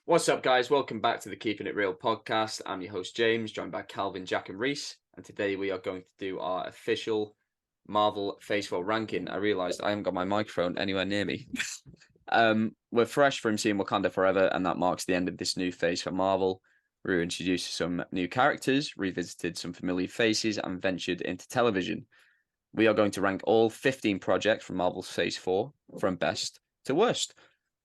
What's up, guys? Welcome back to the Keeping It Real podcast. I'm your host, James, joined by Calvin, Jack, and Reese. And today we are going to do our official Marvel Phase 4 ranking. I realised I haven't got my microphone anywhere near me. We're fresh from seeing Wakanda Forever, and that marks the end of this new phase for Marvel. We were introduced to some new characters, revisited some familiar faces, and ventured into television. We are going to rank all 15 projects from Marvel's Phase 4 from best to worst.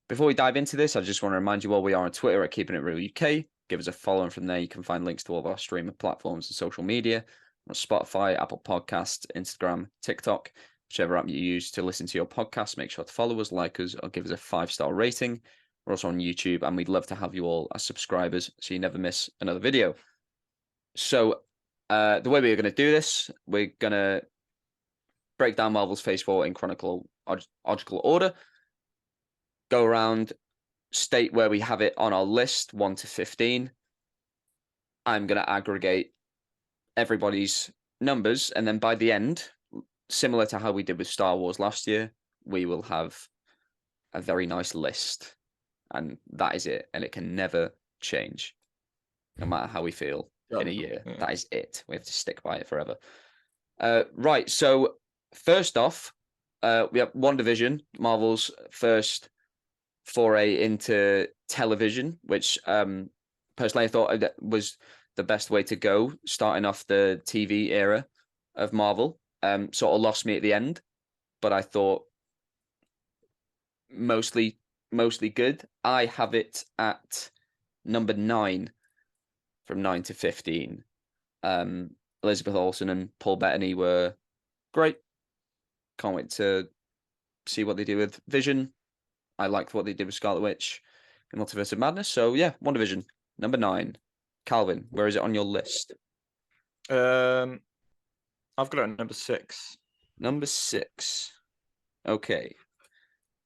Before we dive into this, I just want to remind you all we are on Twitter at Keeping It Real UK. Give us a follow, and from there you can find links to all of our streaming platforms and social media on Spotify, Apple Podcasts, Instagram, TikTok, whichever app you use to listen to your podcast. Make sure to follow us, like us, or give us a 5-star rating. We're also on YouTube, and we'd love to have you all as subscribers so you never miss another video. So the way we're going to do this, we're going to break down Marvel's Phase 4 in chronological order. Go around, state where we have it on our list, 1 to 15. I'm going to aggregate everybody's numbers, and then by the end, similar to how we did with Star Wars last year, we will have a very nice list, and that is it, and it can never change, no matter how we feel in a year. Yeah. That is it. We have to stick by it forever. Right, so first off, we have WandaVision, Marvel's first foray into television, which personally I thought was the best way to go, starting off the TV era of Marvel. Sort of lost me at the end, but I thought mostly good. I have it at number 9 from 9 to 15. Elizabeth Olsen and Paul Bettany were great. Can't wait to see what they do with Vision. I liked what they did with Scarlet Witch and Multiverse of Madness. So yeah, WandaVision, number 9. Calvin, where is it on your list? I've got it at number 6. Number 6. Okay.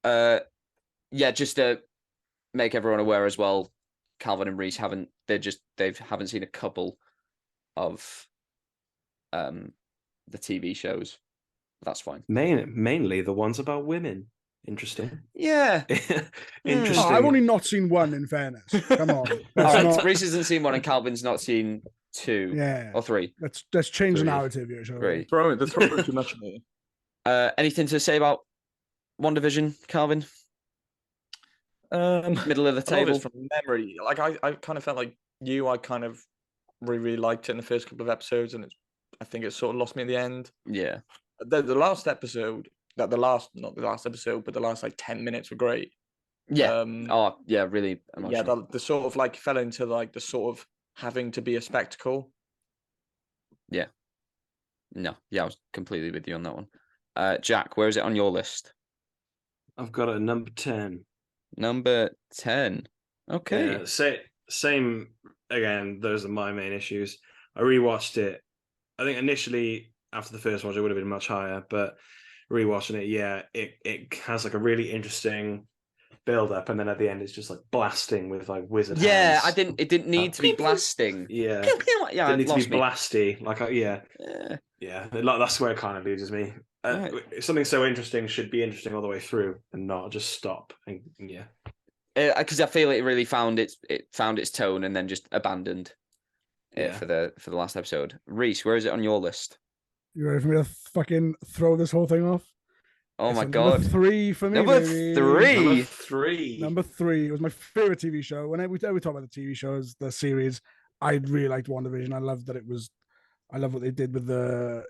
Yeah, just to make everyone aware as well, Calvin and Reese haven't seen a couple of the TV shows. That's fine. Mainly the ones about women. Interesting. Yeah. Interesting. Oh, I've only not seen one, in fairness. Come on. All right, Reese hasn't seen one and Calvin's not seen 2 or 3. Let's change the narrative here, shall we? They're throwing too much at me. Anything to say about WandaVision, Calvin? Middle of the table. From memory. Like I kind of felt like I kind of really liked it in the first couple of episodes, and I think it sort of lost me at the end. Yeah. The last episode, not the last episode, but the last like 10 minutes were great. Yeah. Really emotional. Yeah, the sort of like fell into like the sort of having to be a spectacle. Yeah. No. Yeah, I was completely with you on that one. Jack, where is it on your list? I've got it at number 10. Number 10. Okay. Yeah, same again. Those are my main issues. I rewatched it. I think initially after the first watch it would have been much higher, but rewatching it, yeah, it has like a really interesting build up, and then at the end it's just like blasting with like wizard hands. It didn't need to be blasting. Yeah. Yeah, it didn't need to be me. blasty. Like yeah. That's where it kind of loses me. Right. Something so interesting should be interesting all the way through and not just stop. And, yeah. Because I feel it really found its tone and then just abandoned it for the last episode. Reese, where is it on your list? You ready for me to fucking throw this whole thing off? Oh my god! Number 3 for me. Number baby. 3. Number 3. It was my favorite TV show. Whenever we talk about the TV shows, the series, I really liked WandaVision. I loved that it was. I love what they did with the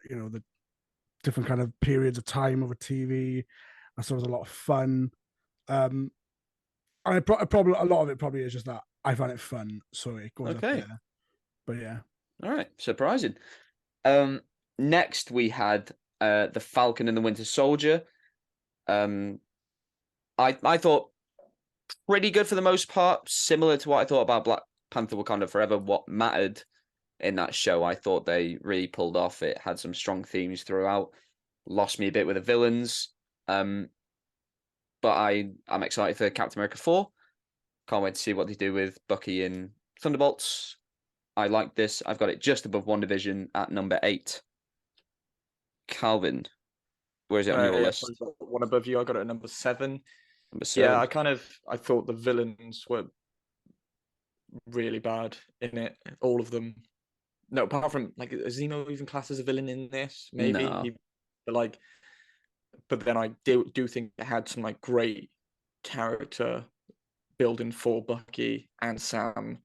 different kind of periods of time over TV. I thought it was a lot of fun. And probably a lot of it probably is just that I find it fun, so it goes up there. But yeah. All right, surprising. Next we had The Falcon and the Winter Soldier. I thought pretty good for the most part, similar to what I thought about Black Panther Wakanda Forever. What mattered in that show, I thought they really pulled off. It had some strong themes throughout. Lost me a bit with the villains. But I'm excited for Captain America 4. Can't wait to see what they do with Bucky and Thunderbolts. I like this. I've got it just above WandaVision at number 8. Calvin, where is it on your list? One above you. I got it at number 7. Number 7. Yeah, I thought the villains were really bad in it. All of them. No, apart from like, is Zemo even classed as a villain in this? Maybe No. but then I do think it had some like great character building for Bucky and Sam.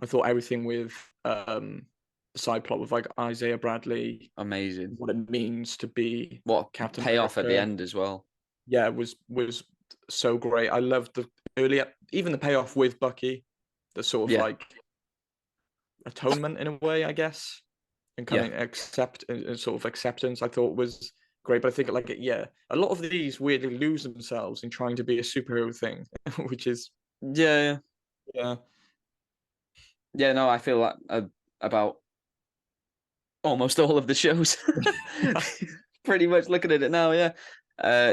I thought everything with the side plot with like Isaiah Bradley, Amazing. what it means to be What Captain payoff at the America. end as well. Yeah, was so great. I loved the earlier, even the payoff with Bucky, the sort of like atonement in a way, I guess, and kind of sort of acceptance. I thought was great, but I think like a lot of these weirdly lose themselves in trying to be a superhero thing, which is Yeah. No, I feel like about almost all of the shows. Pretty much looking at it now. Yeah.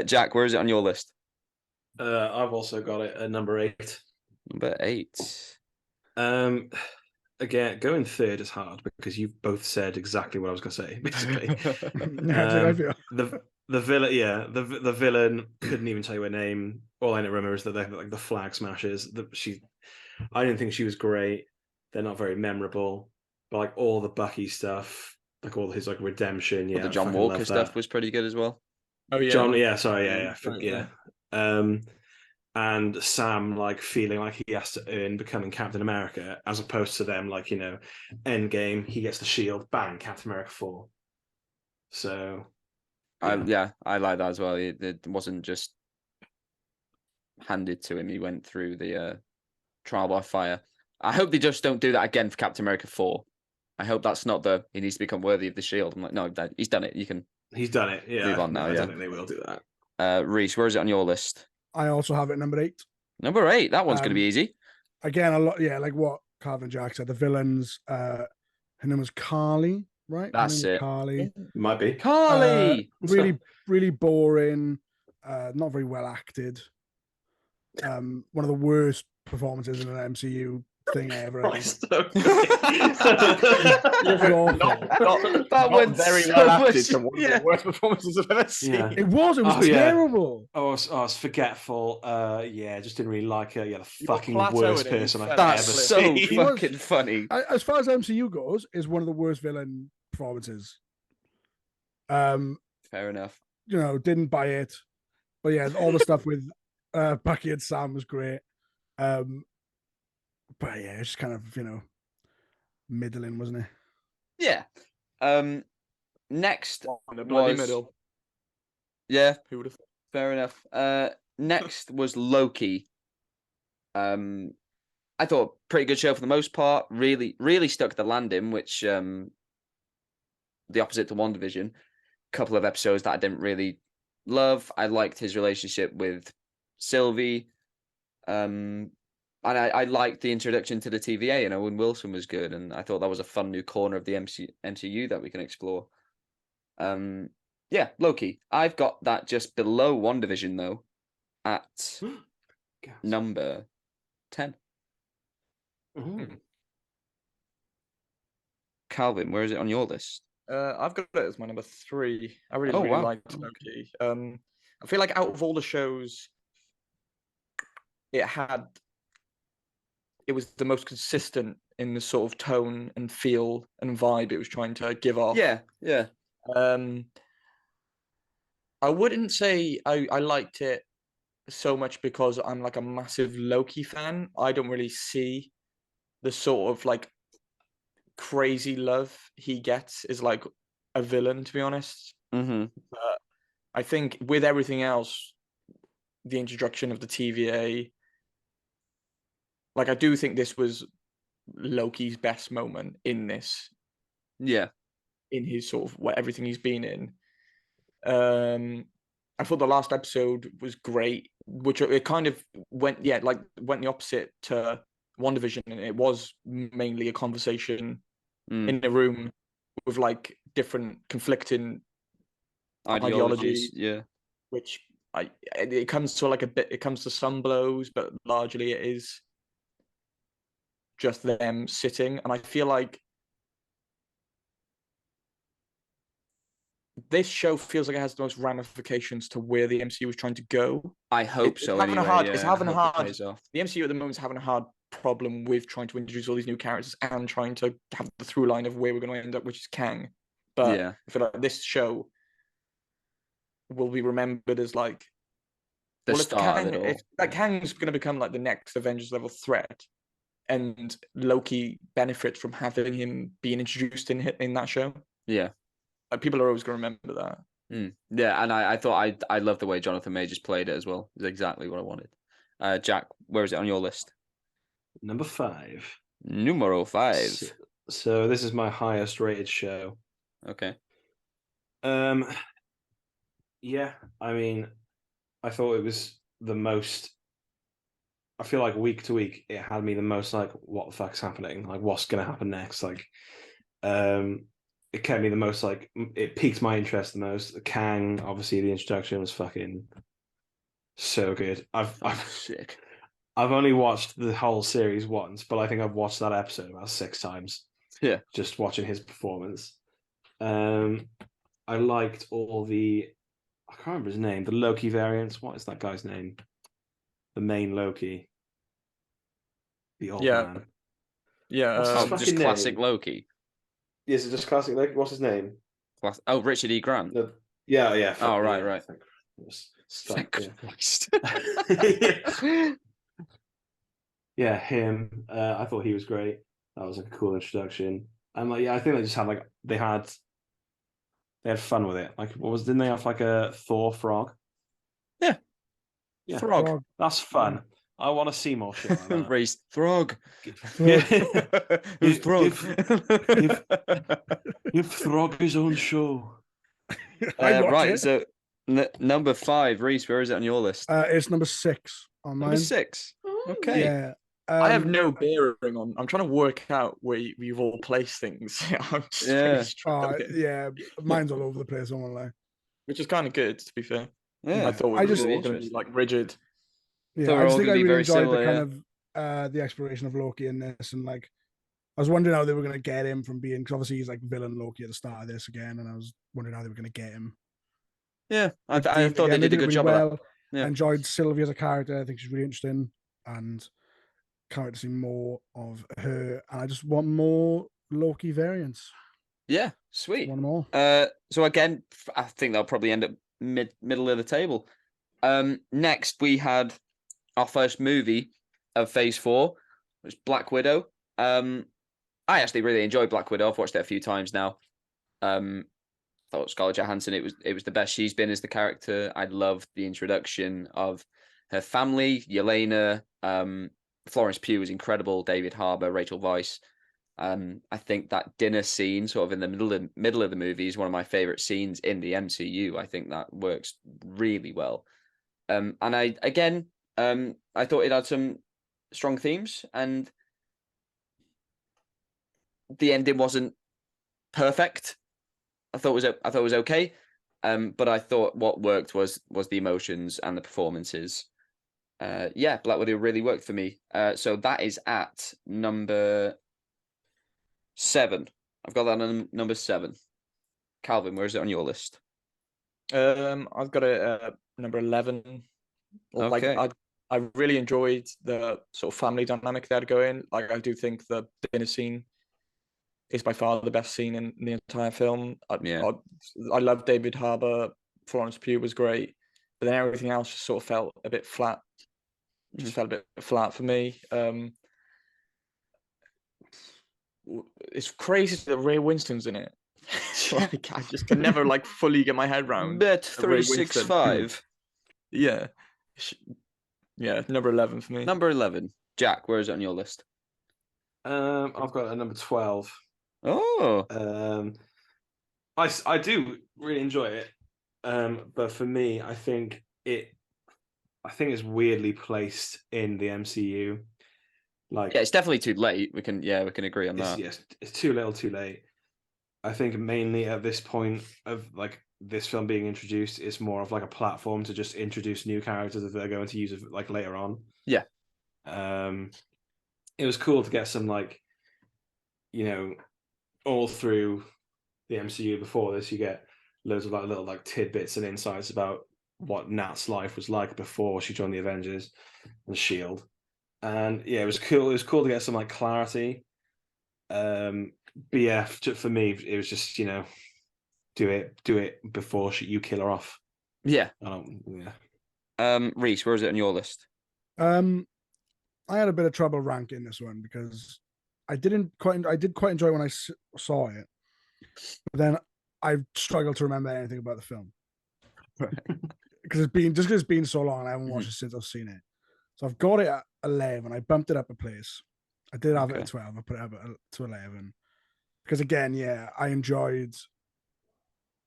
Jack, where is it on your list? I've also got it at number 8. Number 8. Again, going third is hard because you've both said exactly what I was going to say. Basically, the villain, the villain couldn't even tell you her name. All I remember is that they're like the Flag Smashers. I didn't think she was great. They're not very memorable, but like all the Bucky stuff, like all his like redemption, Well, the John Walker stuff was pretty good as well. Oh yeah, John. Yeah, sorry, yeah. And Sam like feeling like he has to earn becoming Captain America, as opposed to them like, Endgame, he gets the shield, bang, Captain America 4. So I like that as well. It wasn't just handed to him. He went through the trial by fire. I hope they just don't do that again for Captain America 4. I hope that's not he needs to become worthy of the shield. I'm like, no, he's done it. He's done it. Yeah. Move on now. I don't think they will do that. Reese, where is it on your list? I also have it number 8. Number 8. That one's going to be easy. Again, a lot. Yeah, like what Calvin Jack said. The villains. Her name was Carly, right? That's it. Carly. Might be Carly. Really boring. Not very well acted. One of the worst performances in an MCU thing ever. That went very well acted to one of the worst performances I've ever seen. Yeah. It was terrible. I was forgetful. Just didn't really like her. Yeah, the fucking plateaued worst it. person I've That's ever so seen. fucking funny. As far as MCU goes, is one of the worst villain performances. Fair enough. Didn't buy it. But yeah, all the stuff with Bucky and Sam was great. But yeah, it's just kind of, middling, wasn't it? Yeah. Next the bloody middle. Yeah. Who would have? Fair enough. Next was Loki. I thought pretty good show for the most part. Really, really stuck the landing, which the opposite to WandaVision. Couple of episodes that I didn't really love. I liked his relationship with Sylvie. And I liked the introduction to the TVA, and Owen Wilson was good, and I thought that was a fun new corner of the MCU that we can explore. Loki. I've got that just below WandaVision though, at number 10. Calvin, where is it on your list? I've got it as my number 3. I really liked Loki. I feel like out of all the shows, it was the most consistent in the sort of tone and feel and vibe it was trying to give off. Yeah. I wouldn't say I liked it so much because I'm like a massive Loki fan. I don't really see the sort of like crazy love he gets as like a villain, to be honest. Mm-hmm. But I think with everything else, the introduction of the TVA, like I do think this was Loki's best moment in this. Yeah. In his sort of everything he's been in. I thought the last episode was great, which it kind of went the opposite to WandaVision, and it was mainly a conversation in a room with like different conflicting ideologies. Yeah. Which it comes to some blows, but largely it is just them sitting, and I feel like this show feels like it has the most ramifications to where the MCU was trying to go. I hope so. The MCU at the moment is having a hard problem with trying to introduce all these new characters and trying to have the through line of where we're going to end up, which is Kang. But Yeah. I feel like this show will be remembered as like The if start of it all. If like Kang's going to become like the next Avengers level threat, and Loki benefits from having him being introduced in that show. Yeah. Like, people are always going to remember that. Yeah, and I thought I loved the way Jonathan Majors played it as well. It's exactly what I wanted. Jack, where is it on your list? Number 5. Numero 5. So this is my highest rated show. Okay. Yeah, I mean, I thought it was the most. I feel like week to week, it had me the most like, what the fuck's happening? Like, what's gonna happen next? Like, it kept me the most like, it piqued my interest the most. Kang, obviously, the introduction was fucking so good. Sick. I've only watched the whole series once, but I think I've watched that episode about 6 times. Yeah, just watching his performance. I liked all the. I can't remember his name. The Loki variants. What is that guy's name? The main Loki. The old man. Yeah. Just classic Loki. Is it just classic Loki? What's his name? Richard E. Grant. Yeah. Oh, right. Thank Christ. Yeah, him. I thought he was great. That was like a cool introduction. And like, yeah, I think they just had like they had fun with it. Like, didn't they have like a Thor frog? Yeah. Frog. That's fun. I want to see more shit like that. Race Frog. Who's Frog? Give Frog his own show. Right, so number 5, Reese, where is it on your list? It's number 6 on mine. Number 6. Okay. Yeah. I have no bearing on. I'm trying to work out where you've all placed things. I'm just really struggling. Yeah, mine's all over the place. I won't lie. Which is kind of good, to be fair. Yeah, I thought we were going to be like rigid. Yeah, I just think I really enjoyed the kind of the exploration of Loki in this, and like I was wondering how they were going to get him from being, because obviously he's like villain Loki at the start of this again, and I was wondering how they were going to get him. Yeah, I thought they did a good job of that. Yeah. I enjoyed Sylvie as a character. I think she's really interesting, and can't wait to see more of her. And I just want more Loki variants. Yeah, sweet. One more. So again, I think they'll probably end up middle of the table. Next we had our first movie of Phase 4, which was Black Widow. I actually really enjoyed Black Widow. I've watched it a few times now. Thought Scarlett Johansson, it was the best she's been as the character. I loved the introduction of her family, Yelena. Florence Pugh was incredible. David Harbour, Rachel Weisz. I think that dinner scene, sort of in the middle of the movie, is one of my favorite scenes in the MCU. I think that works really well. And I thought it had some strong themes, and the ending wasn't perfect. I thought it was okay. But I thought what worked was the emotions and the performances. Black Widow really worked for me. So that is at number 7. I've got that on number 7. Calvin, where is it on your list? I've got it at number 11. Okay. Like, I really enjoyed the sort of family dynamic they had going. Like, I do think the dinner scene is by far the best scene in the entire film. I love David Harbour. Florence Pugh was great, but then everything else just sort of felt a bit flat. Just felt a bit flat for me. It's crazy that Ray Winston's in it. Like, I just can never like fully get my head around. Bet 365. Yeah, number 11 for me. Number 11. Jack, where is it on your list? I've got a number 12. Oh. I do really enjoy it. But for me, I think it's weirdly placed in the MCU. Like, yeah, it's definitely too late. We can agree on that. Yes, it's too little, too late. I think mainly at this point of like this film being introduced, it's more of like a platform to just introduce new characters that they're going to use like later on. Yeah. It was cool to get some like, all through the MCU before this, you get loads of like little like tidbits and insights about what Nat's life was like before she joined the Avengers and S.H.I.E.L.D. And yeah, it was cool. It was cool to get some like clarity. But yeah, for me, it was just do it before you kill her off. Yeah. Yeah. Reese, where is it on your list? I had a bit of trouble ranking this one because I did quite enjoy when I saw it, but then I struggled to remember anything about the film because it's been so long and I haven't watched it since I've seen it. So I've got it at 11. I bumped it up a place. I did have it at 12. I put it up to 11 because again, yeah, I enjoyed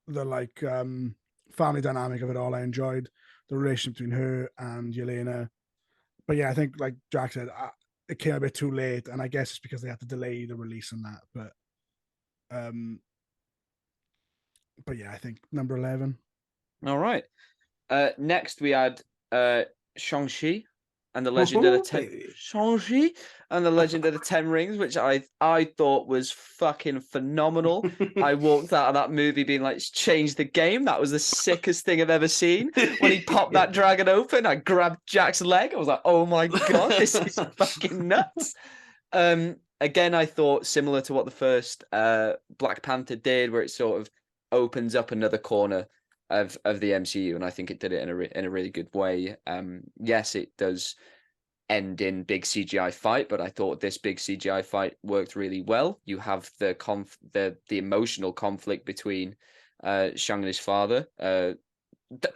the family dynamic of it all. I enjoyed the relationship between her and Yelena. But yeah, I think like Jack said, it came a bit too late, and I guess it's because they had to delay the release on that. But yeah, I think number 11. All right. Next we had Shang-Chi and the Legend of the Shang-Chi and the Legend of the Ten Rings, which I thought was fucking phenomenal. I walked out of that movie being like, it's changed the game. That was the sickest thing I've ever seen. When he popped that dragon open, I grabbed Jack's leg. I was like, oh my God, this is fucking nuts. Again, I thought similar to what the first Black Panther did, where it sort of opens up another corner of the MCU, and I think it did it in a really good way. Yes, it does end in big CGI fight, but I thought this big CGI fight worked really well. You have the emotional conflict between Shang and his father.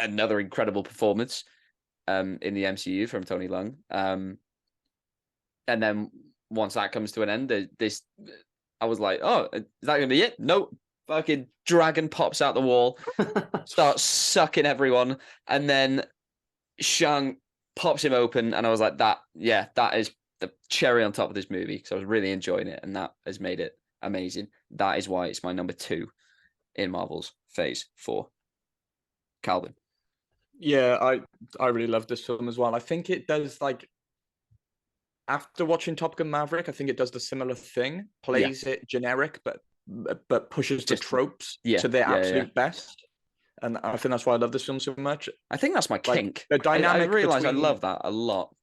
Another incredible performance in the MCU from Tony Leung. And then once that comes to an end, I was like, oh, is that gonna be it? Nope. Fucking dragon pops out the wall, starts sucking everyone, and then Shang pops him open, and I was like, that is the cherry on top of this movie, because I was really enjoying it, and that has made it amazing. That is why it's my number 2 in Marvel's Phase 4. Calvin. Yeah, I really love this film as well. I think it does, like, after watching Top Gun Maverick, I think it does the similar thing, plays it generic, but pushes the tropes to their absolute best. And I think that's why I love this film so much. I think that's my kink. The dynamic. I realize I love that a lot.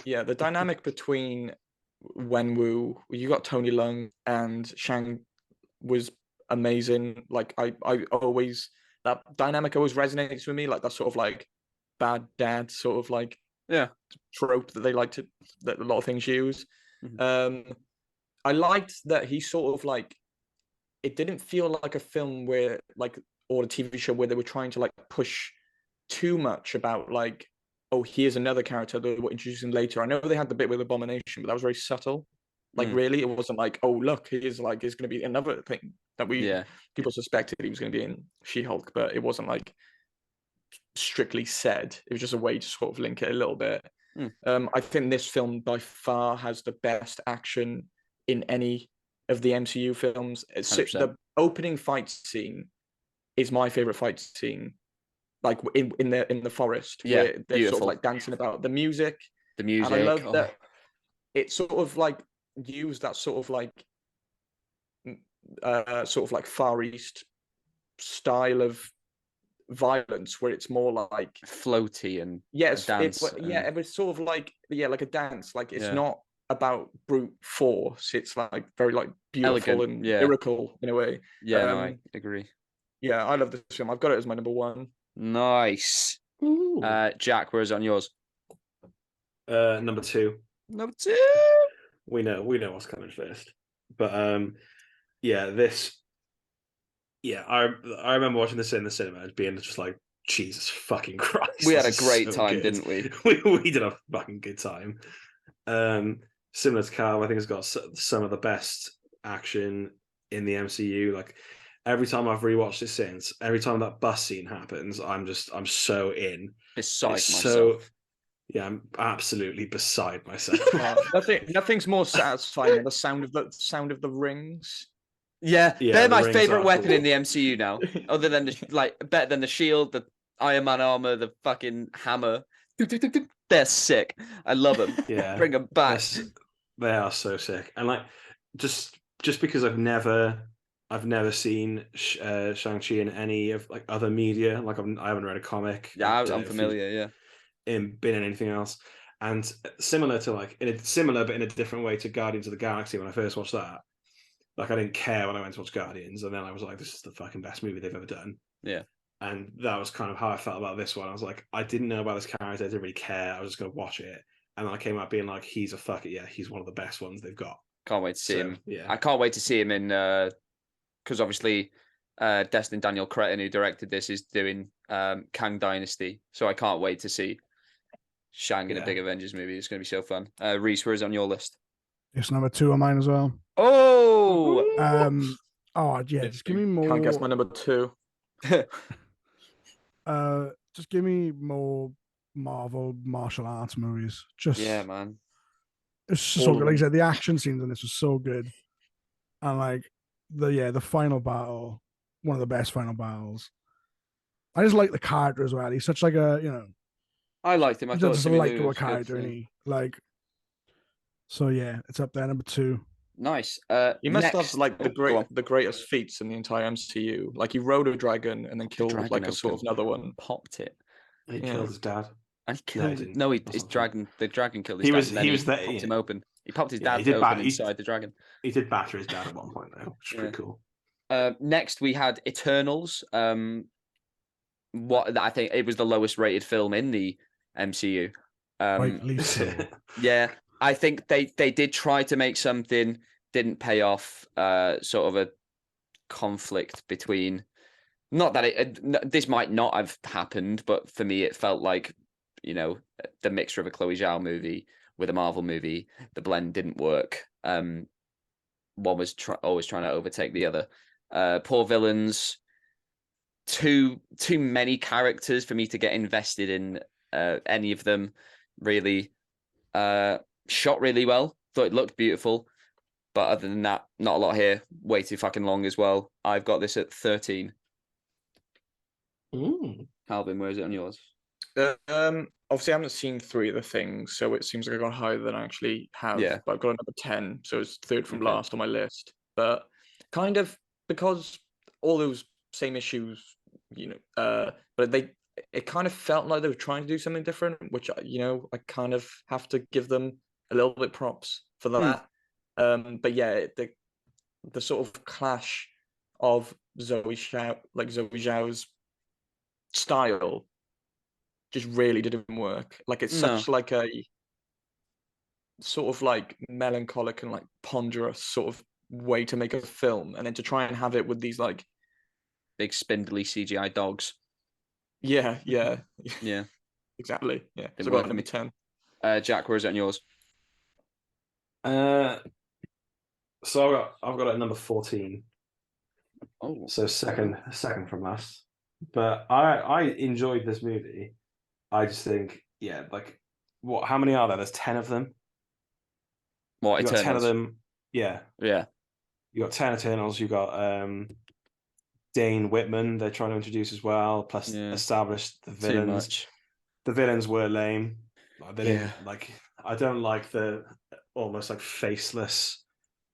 Yeah, the dynamic between Wenwu, you got Tony Leung, and Shang was amazing. Like I always, that dynamic always resonates with me. Like that sort of like bad dad sort of like trope that that a lot of things use. Mm-hmm. I liked that he sort of like, it didn't feel like a film where like, or a TV show where they were trying to like push too much about like, oh, here's another character that we're introducing later. I know they had the bit with Abomination, but that was very subtle. Like really, it wasn't like, oh look, here's going to be another thing that people suspected he was going to be in She-Hulk, but it wasn't like strictly said. It was just a way to sort of link it a little bit. I think this film by far has the best action in any of the MCU films. The opening fight scene is my favorite fight scene, like in the forest, where they're beautiful. Sort of like dancing about the music. And I love that it sort of like used that sort of like Far East style of violence, where it's more like floaty and dance. It was sort of like like a dance. Like it's not about brute force. It's like very like beautiful elegant, and lyrical in a way. Yeah, no, I agree. Yeah, I love this film. I've got it as my number 1. Nice. Jack, where is it on yours? Number 2. Number 2. We know what's coming first. But I remember watching this in the cinema and being just like, Jesus fucking Christ. We had a great time, didn't we? We did a fucking good time. Similar to Cal, I think it's got some of the best action in the MCU. Like every time I've rewatched it since, every time that bus scene happens, I'm so in. Beside myself. I'm absolutely beside myself. Nothing's more satisfying than the sound of the rings. Yeah, they're my favorite weapon in the MCU now. Other than better than the shield, the Iron Man armor, the fucking hammer. They're sick. I love them. Yeah, bring them back. They are so sick. And like, just because I've never seen Shang-Chi in any of like other media. Like I haven't read a comic. Yeah, I'm familiar. Been in anything else. And similar to like similar but in a different way to Guardians of the Galaxy when I first watched that. Like I didn't care when I went to watch Guardians, and then I was like, this is the fucking best movie they've ever done. Yeah. And that was kind of how I felt about this one. I was like, I didn't know about this character, I didn't really care. I was just gonna watch it. And then I came out being like, he's one of the best ones they've got. Can't wait to see him. Yeah. I can't wait to see him in because obviously Destin Daniel Cretton, who directed this, is doing Kang Dynasty. So I can't wait to see Shang in a big Avengers movie. It's going to be so fun. Reese, where is it on your list? It's number 2 on mine as well. Oh, just give me more. Can't guess my number 2. Just give me more Marvel martial arts movies. Yeah, man. It's so good. Like I said, the action scenes in this was so good, and like the final battle, one of the best final battles. I just like the character as well. He's such like a I liked him. I thought just a likable character, and he like. So yeah, it's up there, number 2. Nice. He must have like the greatest feats in the entire MCU. Like he rode a dragon and then killed like a sort of another one. Popped it. He killed his dad. And he killed his dragon. The dragon killed his dad. He popped him open. He popped his dad open inside the dragon. He did batter his dad at one point though, which is pretty cool. Next we had Eternals. What I think it was the lowest rated film in the MCU. Yeah, I think they did try to make something, didn't pay off. Sort of a conflict between. Not that this might not have happened, but for me it felt like, the mixture of a Chloe Zhao movie with a Marvel movie, the blend didn't work. One was always trying to overtake the other. Poor villains. Too many characters for me to get invested in any of them. Really, shot really well. Thought it looked beautiful, but other than that, not a lot here. Way too fucking long as well. I've got this at 13. Calvin, where is it on yours? Obviously I haven't seen 3 of the things, so it seems like I've gone higher than I actually have. Yeah. But I've got a number 10, so it's third from last on my list. But kind of because all those same issues, but it kind of felt like they were trying to do something different, which I kind of have to give them a little bit props for that. But yeah, the sort of clash of Zoe Zhao's style just really didn't work. Like it's such like a sort of like melancholic and like ponderous sort of way to make a film, and then to try and have it with these like big spindly CGI dogs. Yeah, exactly. Yeah, so about number 10. Jack, where is it on yours? So I've got it at number 14. Oh, so second from last. But I enjoyed this movie. I just think, like, how many are there? There's 10 of them. What, you got 10 of them? Yeah. Yeah. You got 10 Eternals. You got Dane Whitman. They're trying to introduce as well. Plus, establish the villains. Too much. The villains were lame. They didn't I don't like the almost like faceless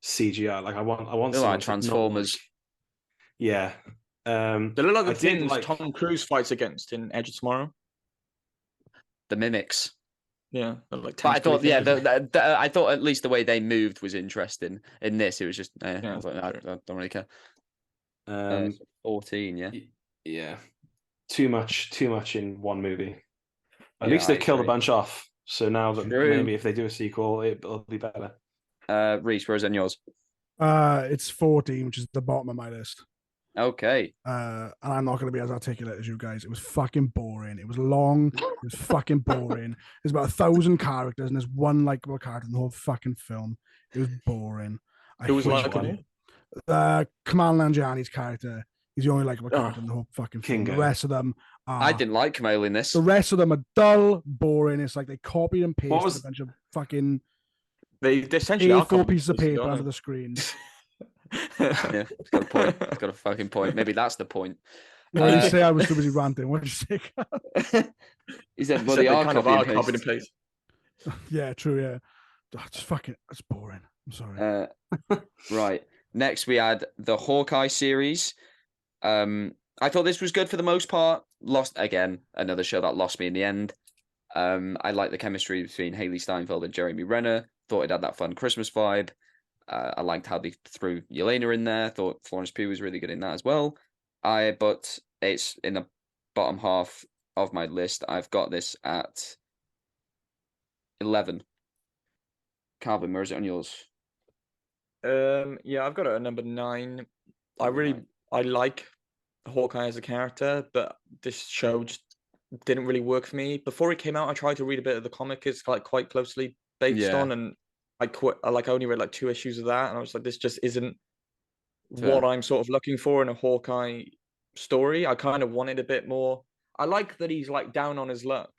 CGI. Like I want some like Transformers. Yeah. They look like the things Tom Cruise fights against in Edge of Tomorrow. The mimics. Yeah, like. But I thought, I thought at least the way they moved was interesting. In this, it was just, I was like, I don't really care. 14, yeah. Yeah, too much in one movie. At least they killed a bunch off. So now that maybe if they do a sequel, it'll be better. Reese, where's on yours? It's 14, which is the bottom of my list. Okay. And I'm not going to be as articulate as you guys. It was fucking boring. It was long. It was fucking boring. There's about 1,000 characters, and there's one likable character in the whole fucking film. It was boring. Who was likable? Kamal Nanjiani's character. He's the only likable character in the whole fucking film. The rest of them are... I didn't like Kamal in this. The rest of them are dull, boring. It's like they copied and pasted a bunch of fucking... They essentially are 4 pieces of paper onto the screen. Yeah, it's got a point. It's got a fucking point. Maybe that's the point. What did you say? I was too busy ranting. What did you say? He said, well, they are kind of copy and paste. Yeah, true, yeah. It's boring. I'm sorry. Right. Next, we had the Hawkeye series. I thought this was good for the most part. Lost, again, another show that lost me in the end. I like the chemistry between Haley Steinfeld and Jeremy Renner. Thought it had that fun Christmas vibe. I liked how they threw Yelena in there. Thought Florence Pugh was really good in that as well. But it's in the bottom half of my list. I've got this at 11. Calvin, where is it on yours? Yeah, I've got it at number 9. I like Hawkeye as a character, but this show just didn't really work for me. Before it came out, I tried to read a bit of the comic it's like quite closely based on, and I only read like 2 issues of that, and I was like, this just isn't what I'm sort of looking for in a Hawkeye story. I kind of wanted a bit more. I like that he's like down on his luck.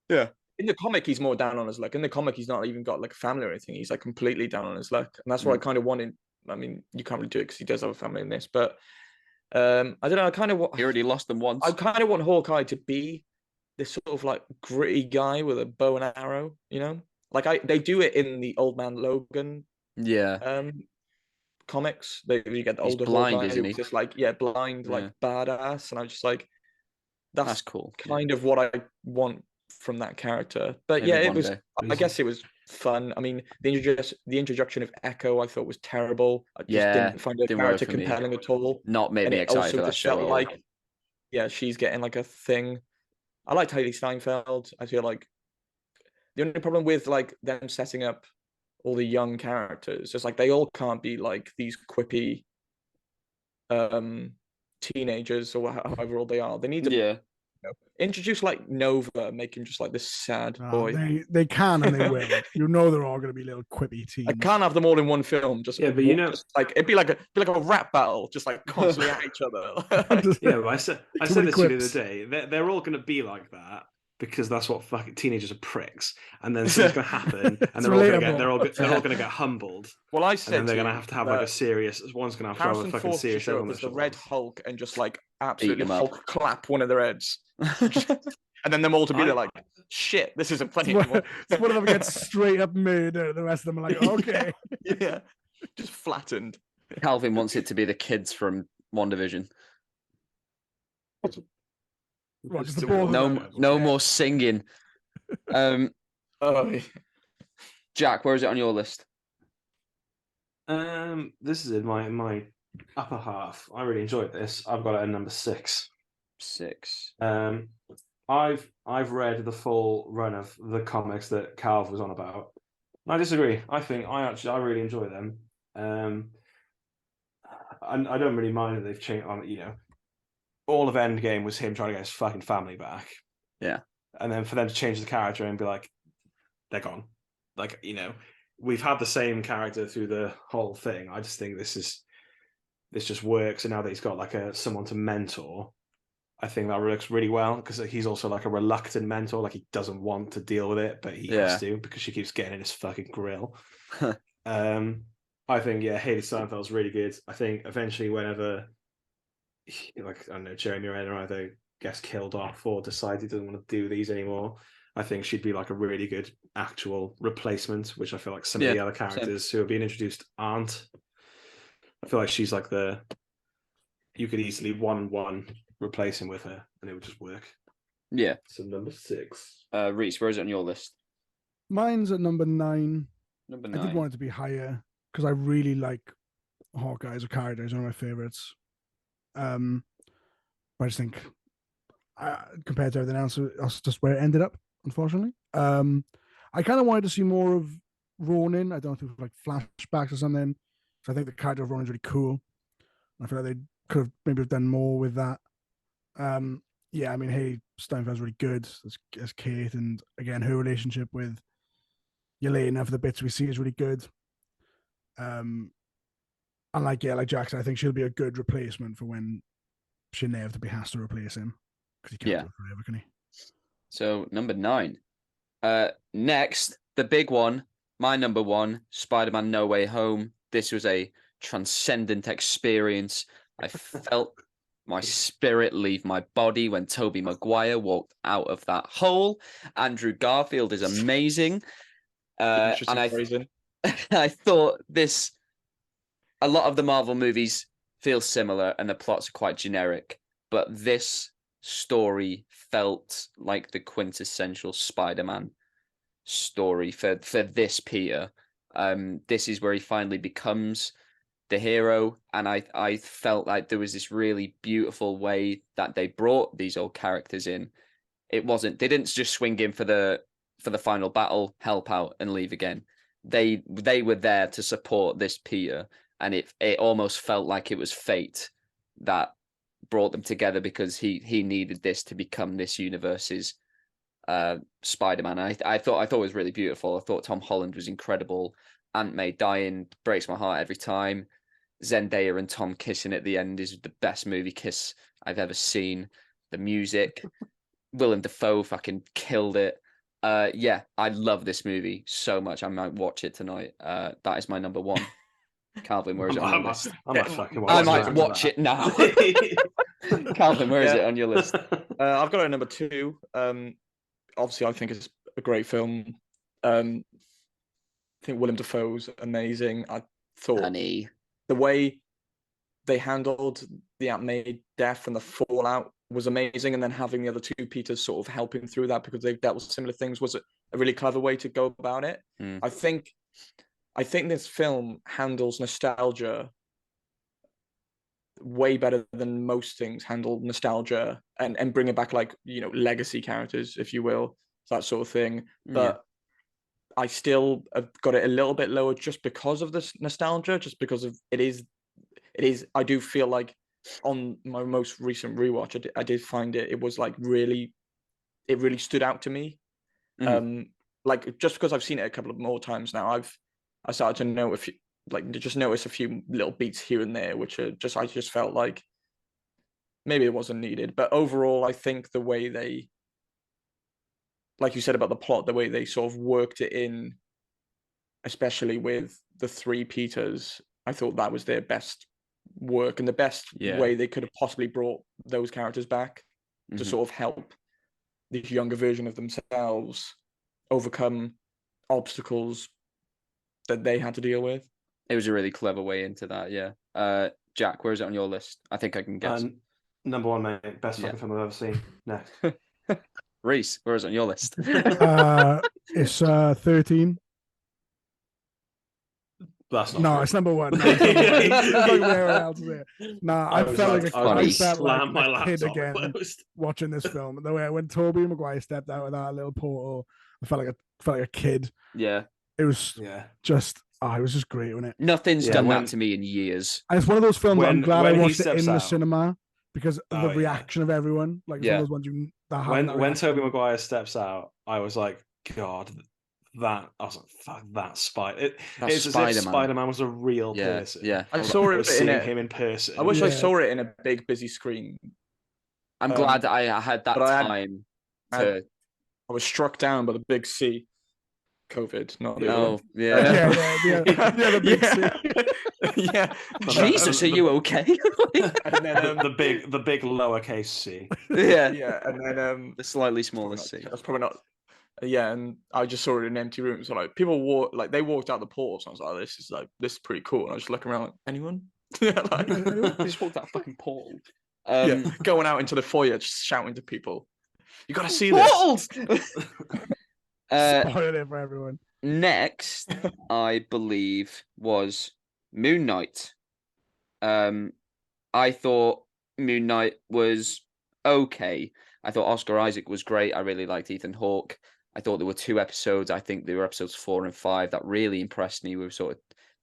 Yeah. In the comic, he's more down on his luck. In the comic, he's not even got like a family or anything. He's like completely down on his luck, and that's what I kind of wanted. I mean, you can't really do it because he does have a family in this, but I don't know. He already lost them once. I kind of want Hawkeye to be this sort of like gritty guy with a bow and arrow, you know? Like they do it in the Old Man Logan comics. You get the He's older blind, Hawkeye isn't he? who's just like blind, like badass, and I'm just like, that's cool. Kind of what I want from that character. But Maybe it one was. day. I guess it was fun. I mean, the introduction of Echo I thought was terrible. I just didn't find the character compelling at all. Not made me excited for that show. Felt like, she's getting like a thing. I liked Haley Steinfeld. I feel like the only problem with like them setting up all the young characters is like they all can't be like these quippy teenagers or however old they are. They need to introduce like Nova, make him just like this sad boy. They can and they will. You know they're all going to be little quippy teens. I can't have them all in one film. Just but just, like it'd be like a rap battle, just like constantly at each other. But I said this to you the other day. They're all going to be like that because that's what fucking teenagers are pricks, and then something's going to happen, and they're all going to get humbled. Well, I said and then they're going to have like a serious. One's going to have a fucking serious. As the Red Hulk and just like absolutely Hulk clap one of their heads. And then them all to be there like, shit, this isn't funny anymore. One of them gets straight up murdered. The rest of them are like, okay. Just flattened. Calvin wants it to be the kids from WandaVision. No more singing. Jack, where is it on your list? This is in my upper half. I really enjoyed this. I've got it at number 6. 6. I've read the full run of the comics that Calv was on about. I disagree. I think I really enjoy them. I don't really mind that they've changed. All of Endgame was him trying to get his fucking family back. Yeah. And then for them to change the character and be like, they're gone. Like, we've had the same character through the whole thing. I just think this just works. And now that he's got like someone to mentor, I think that works really well because he's also like a reluctant mentor. Like he doesn't want to deal with it, but he has to because she keeps getting in his fucking grill. I think, Haley Steinfeld's really good. I think eventually whenever, like, I don't know, Jeremy Renner either gets killed off or decides he doesn't want to do these anymore, I think she'd be like a really good actual replacement, which I feel like some of the other characters who are being introduced aren't. I feel like she's like you could easily 1-1 replace him with her and it would just work. Yeah. So number 6. Reese, where is it on your list? Mine's at number 9. Number 9. I did want it to be higher because I really like Hawkeye as a character. He's one of my favorites. But I just think compared to everything else, that's just where it ended up, unfortunately. I kind of wanted to see more of Ronin. I don't know if it was like flashbacks or something. So I think the character of Ronin is really cool. I feel like they could have maybe done more with that. I mean, Haley Steinfeld's really good as Kate, and again, her relationship with Yelena for the bits we see is really good. And like Jack said, I think she'll be a good replacement for when she inevitably has to replace him because he can't do it forever, can he? So number 9. Next, the big one, my number 1, Spider-Man No Way Home. This was a transcendent experience. I felt my spirit leave my body when Tobey Maguire walked out of that hole. Andrew Garfield is amazing. And I thought a lot of the Marvel movies feel similar and the plots are quite generic, but this story felt like the quintessential Spider-Man story for this Peter. This is where he finally becomes the hero, and I felt like there was this really beautiful way that they brought these old characters in. They didn't just swing in for the final battle, help out, and leave again. They were there to support this Peter, and it almost felt like it was fate that brought them together, because he needed this to become this universe's Spider-Man. I thought it was really beautiful. I thought Tom Holland was incredible. Aunt May dying breaks my heart every time. Zendaya and Tom kissing at the end is the best movie kiss I've ever seen. The music, Willem Dafoe fucking killed it. Yeah, I love this movie so much. I might watch it tonight. That is my number one. Calvin, where is it on your list? I might watch it now. Calvin, where is it on your list? I've got it at number 2. Obviously, I think it's a great film. I think Willem Dafoe's amazing. I thought the way they handled the Aunt May death and the fallout was amazing, and then having the other 2 Peters sort of helping through that because they've dealt with similar things was a really clever way to go about it. I think this film handles nostalgia way better than most things handle nostalgia and bring it back, like, legacy characters, if you will, that sort of thing. But I still have got it a little bit lower just because of this nostalgia, just because of it is. I do feel like on my most recent rewatch, I did find it was like it really stood out to me. Like, just because I've seen it a couple of more times now, I started to notice a few little beats here and there, which I just felt like maybe it wasn't needed. But overall, I think the way they, like you said about the plot, the way they sort of worked it in, especially with the 3 Peters, I thought that was their best work and the best way they could have possibly brought those characters back to sort of help this younger version of themselves overcome obstacles that they had to deal with. It was a really clever way into that, yeah. Jack, where is it on your list? I think I can guess. Number 1, mate. Best fucking film I've ever seen. Next. Reese, where is it on your list? It's 13. That's not no, true. It's number 1. No, it's I felt like a kid again watching this film. The way when Tobey Maguire stepped out of that little portal, I felt like a kid. Yeah. It was just it was just great, wasn't it? Nothing's done that to me in years. And it's one of those films I'm glad I watched it in the cinema because of the reaction of everyone. Like, it's one of those ones when Tobey Maguire steps out, I was like, God, I was like, fuck that Spider. It's as if Spider-Man was a real person. Yeah. I saw it seeing him in person. I wish I saw it in a big, busy screen. I'm glad that I had that time. I was struck down by the big C. COVID, not the the big C. Yeah. Jesus, are you okay? And then the big lowercase C. Yeah, and then the slightly smaller C. That's probably not. Yeah, and I just saw it in an empty room. So like people they walked out the portal. So I was like, this is pretty cool. And I was just looking around, like, anyone? Just walked out fucking portal. Going out into the foyer, just shouting to people, "You gotta see this!" Spoiling it for everyone. Next, I believe, was Moon Knight. I thought Moon Knight was okay. I thought Oscar Isaac was great. I really liked Ethan Hawke. I thought there were 2 episodes. I think there were episodes 4 and 5 that really impressed me.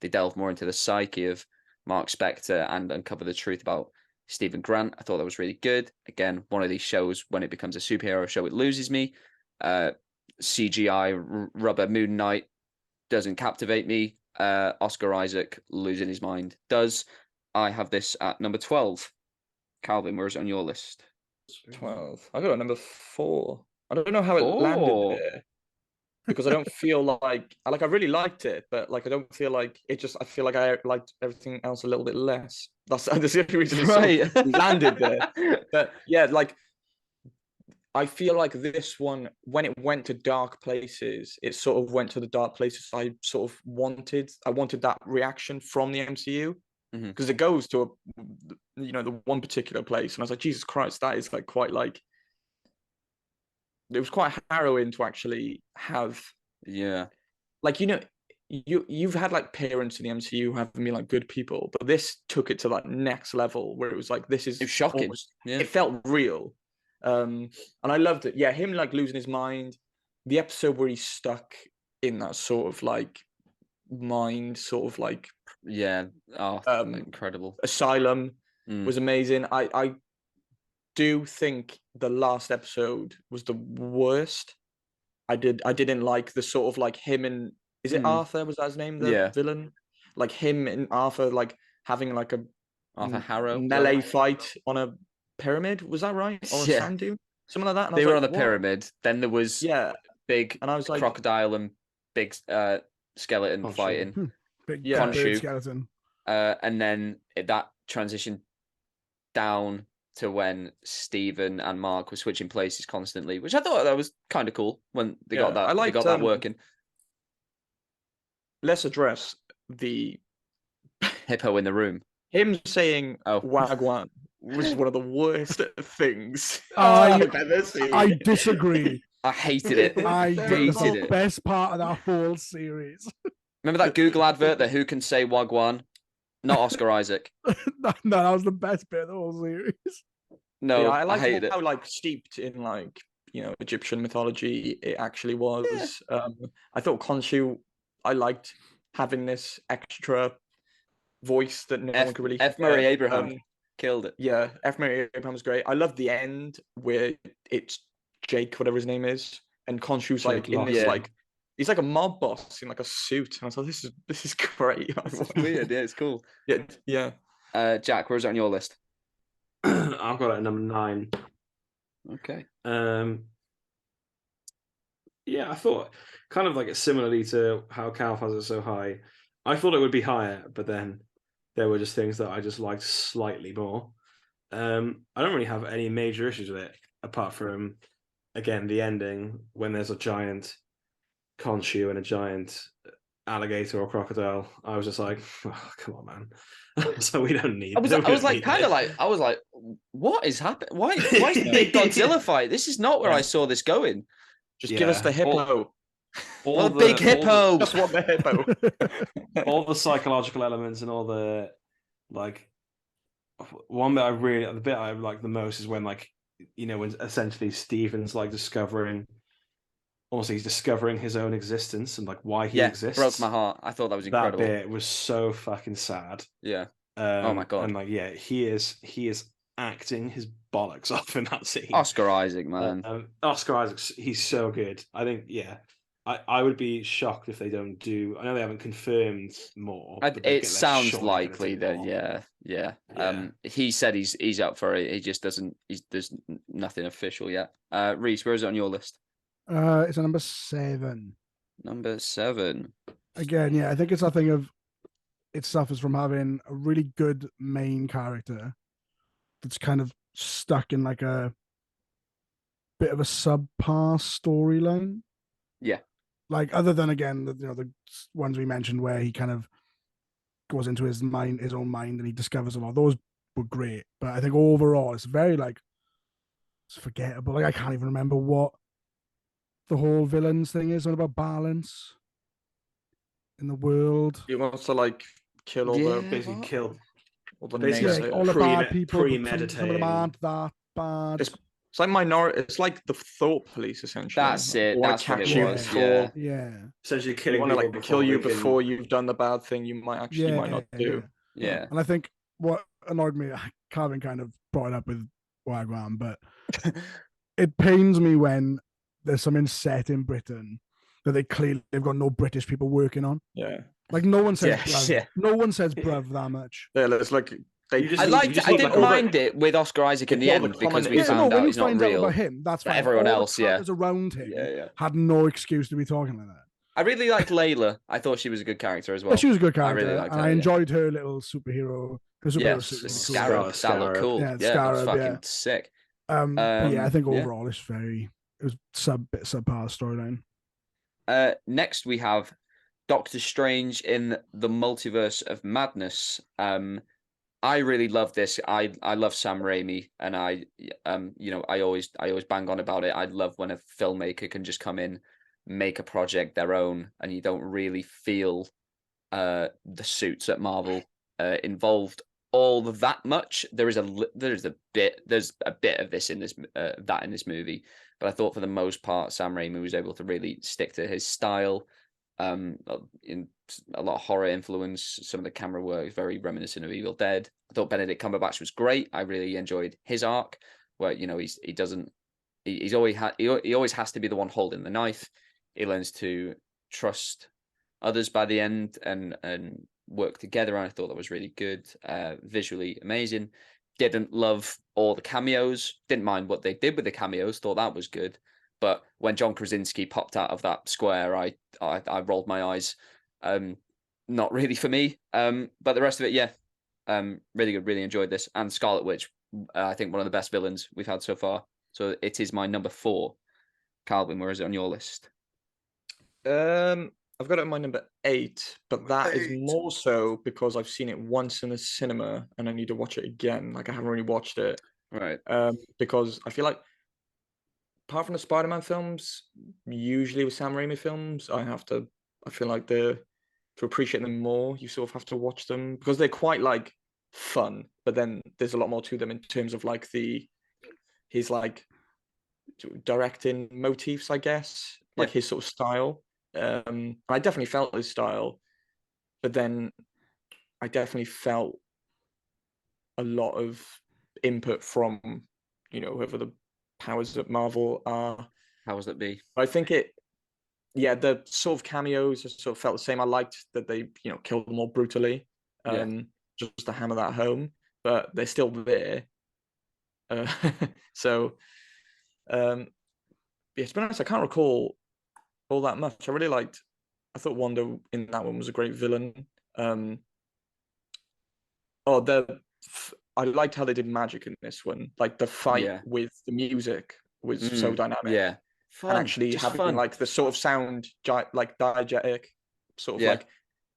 They delved more into the psyche of Mark Spector and uncover the truth about Stephen Grant. I thought that was really good. Again, one of these shows, when it becomes a superhero show, it loses me. CGI rubber Moon Knight doesn't captivate me. Oscar Isaac losing his mind does. I have this at number 12. Calvin, where is it on your list? 12. I got it at number 4. I don't know how it landed there because I don't feel like I really liked it, but like I don't feel like it. Just I feel like I liked everything else a little bit less. That's the only reason it sort of landed there. But yeah, like I feel like this one, when it went to dark places, it sort of went to the dark places I sort of wanted. I wanted that reaction from the MCU. because it goes to the one particular place, and I was like, Jesus Christ, that is like quite like. It was quite harrowing to actually have. Yeah. Like, you've had like parents in the MCU who have been like good people, but this took it to that next level where it was like, this is It was shocking. almost, Yeah. it felt real. And I loved it. Yeah, him like losing his mind. The episode where he's stuck in that sort of like mind, sort of like Yeah. Oh, incredible. asylum was amazing. I do think the last episode was the worst. I didn't like the sort of like him and is it Arthur? Was that his name? The villain? Like him and Arthur like having like a Arthur Harrow melee fight on a pyramid. Was that right? Or a sand dune? Something like that. And they I was were like, on a pyramid. Then there was big and I was like, crocodile and big skeleton fighting. Big Khonshu. skeleton. And then that transitioned down to when Stephen and Mark were switching places constantly, which I thought that was kind of cool when they got that. They got that working. Let's address the hippo in the room. Him saying "wagwan" was one of the worst things I've ever seen. I disagree. I hated it. I hated it. Best part of that whole series. Remember that Google advert that who can say wagwan? Not Oscar Isaac. No, that was the best bit of the whole series. No, I like how like steeped in like Egyptian mythology it actually was. Yeah. I thought Khonshu, I liked having this extra voice that no one could really. F. Murray Abraham killed it. Yeah, F. Murray Abraham was great. I love the end where it's Jake, whatever his name is, and Khonshu's like in this like. He's like a mob boss in like a suit, and I was like, "This is great." It's weird, yeah, it's cool. Yeah. Jack, where's it on your list? I've got it at number 9. Okay. Yeah, I thought kind of like similarly to how Cal has it so high. I thought it would be higher, but then there were just things that I just liked slightly more. I don't really have any major issues with it, apart from again the ending when there's a giant Khonshu and a giant alligator or crocodile. I was just like, oh, come on, man. So we don't need. I was like, what is happening? Why is the big Godzilla fight? This is not where I saw this going. Just give us the hippo. All the big hippo. Just want the hippo. All the psychological elements and all the like. The bit I like the most is when when essentially Stephen's like discovering. Also, he's discovering his own existence and like why he exists. Broke my heart. I thought that was incredible. That bit was so fucking sad. Yeah. Oh my god. And he is acting his bollocks off in that scene. Oscar Isaac, man. Oscar Isaac, he's so good. I think, I would be shocked if they don't do. I know they haven't confirmed more. It sounds likely that, yeah. He said he's up for it. He just doesn't. There's nothing official yet. Reese, where is it on your list? It's a number 7. Number 7. Again, I think it's a thing of it suffers from having a really good main character that's kind of stuck in like a bit of a subpar storyline. Yeah. Like other than again, the ones we mentioned where he kind of goes into his own mind, and he discovers a lot. Those were great, but I think overall it's very it's forgettable. Like I can't even remember what the whole villains thing is. What about balance in the world? He wants to kill all the basically kill all the all the bad people. Premeditated. Some of them aren't that bad. It's like minority. It's like the thought police, essentially. That's it. That's what it was. Yeah. Essentially killing. They want to kill you before you've done the bad thing you might not do. Yeah. And I think what annoyed me, Calvin kind of brought it up with Wagwan, but it pains me when there's something set in Britain that they've got no British people working on. Yeah. Like no one says bruv. Yeah. No one says bruv that much. Yeah, it's like I didn't mind it with Oscar Isaac in the end because we found out he's not real. About him, that's fine. Everyone else, around him had no excuse to be talking like that. I really liked Layla. I thought she was a good character as well. Yeah, she was a good character. I really liked her. I enjoyed her little superhero. Scarab. That looked cool. Yeah, Scarab, fucking sick. I think overall it was subpar storyline. Next we have Doctor Strange in the Multiverse of Madness. I really love this. I love Sam Raimi, and I always bang on about it. I love when a filmmaker can just come in, make a project their own, and you don't really feel the suits at Marvel involved all that much. There's a bit of this in this that in this movie, but I thought for the most part Sam Raimi was able to really stick to his style. In a lot of horror influence, some of the camera work is very reminiscent of Evil Dead. I thought Benedict Cumberbatch was great. I really enjoyed his arc, where he always has to be the one holding the knife. He learns to trust others by the end and work together, and I thought that was really good. Visually amazing. Didn't love all the cameos. Didn't mind what they did with the cameos. Thought that was good. But when John Krasinski popped out of that square, I rolled my eyes. Not really for me. But the rest of it, yeah, really good. Really enjoyed this. And Scarlet Witch, I think one of the best villains we've had so far. So it is my number 4. Calvin, where is it on your list? I've got it on my number 8, but that is more so because I've seen it once in the cinema and I need to watch it again. Like I haven't really watched it, right? Because I feel like, apart from the Spider-Man films, usually with Sam Raimi films, I feel like to appreciate them more, you sort of have to watch them because they're quite like fun, but then there's a lot more to them in terms of like his like directing motifs, I guess, like his sort of style. I definitely felt his style, but then I definitely felt a lot of input from, whoever the powers at Marvel are. Powers that be. I think the sort of cameos sort of felt the same. I liked that they, killed them all brutally, just to hammer that home, but they're still there. So, to be honest, I can't recall all that much. I thought Wanda in that one was a great villain. I liked how they did magic in this one. Like the fight with the music was so dynamic. Yeah, fun. And actually having fun. Like the sort of sound like diegetic, sort of like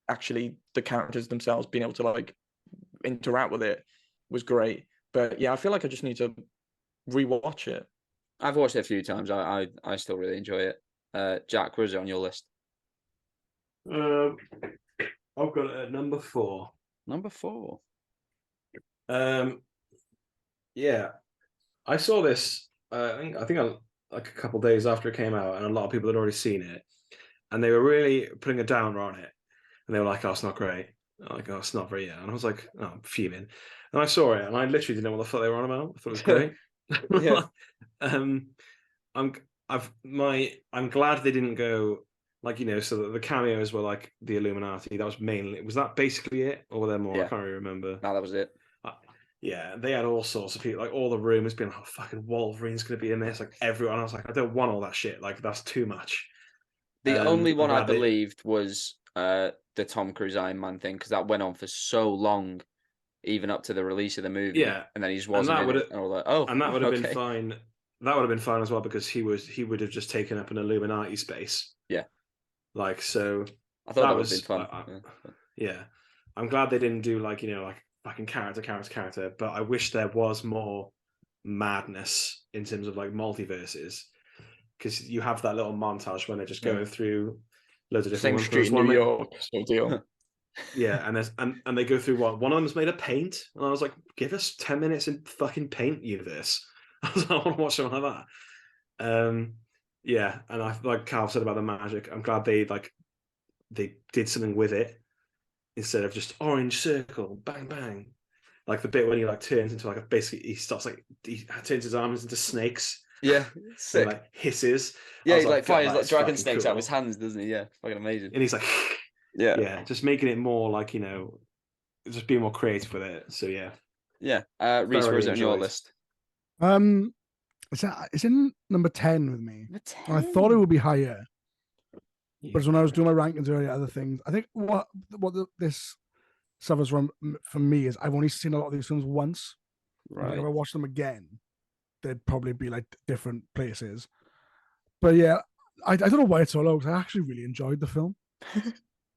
actually the characters themselves being able to like interact with it was great. But yeah, I feel like I just need to rewatch it. I've watched it a few times. I still really enjoy it. Jack, where's it on your list? I've got it at number 4. Number 4. Yeah, I saw this. I think like a couple of days after it came out, and a lot of people had already seen it, and they were really putting a downer on it, and they were like, "Oh, it's not great." I'm like, "Oh, it's not very." And I was like, "Oh, I'm fuming." And I saw it, and I literally didn't know what the fuck they were on about. I thought it was great. I'm glad they didn't go like, so that the cameos were like the Illuminati. That was that basically it, or were there more? I can't really remember. No, that was it. Yeah, they had all sorts of people, like all the rumors being like, "Oh, fucking Wolverine's gonna be in this," like everyone. I was like, I don't want all that shit. Like that's too much. The only one I believed was the Tom Cruise Iron Man thing, because that went on for so long, even up to the release of the movie. Yeah, and then he just wasn't in it. And I was like, oh, and that would have been fine. That would have been fine as well, because he would have just taken up an Illuminati space. Yeah, like so. I thought that would have been fun. Yeah, I'm glad they didn't do like like fucking character, but I wish there was more madness in terms of like multiverses, because you have that little montage when they're just going through loads of different same street in New York, no deal. Yeah, and they go through one of them's made of paint, and I was like, give us 10 minutes in fucking paint universe. I want to watch something like that. Yeah, and I like Carl said about the magic. I'm glad they did something with it instead of just orange circle, bang bang, like the bit when he like turns into like he turns his arms into snakes. Yeah, sick. And, like hisses. Yeah, he like fires like dragon snakes out of his hands, doesn't he? Yeah, fucking amazing. And he's like, yeah, just making it more like just being more creative with it. So yeah. Reese, where's it on your list? It's in number 10 with me. I thought it would be higher. But when I was doing my rankings earlier, other things, I think what this suffers from for me is I've only seen a lot of these films once. Right. If I watch them again, they'd probably be like different places. But yeah, I don't know why it's so low, because I actually really enjoyed the film.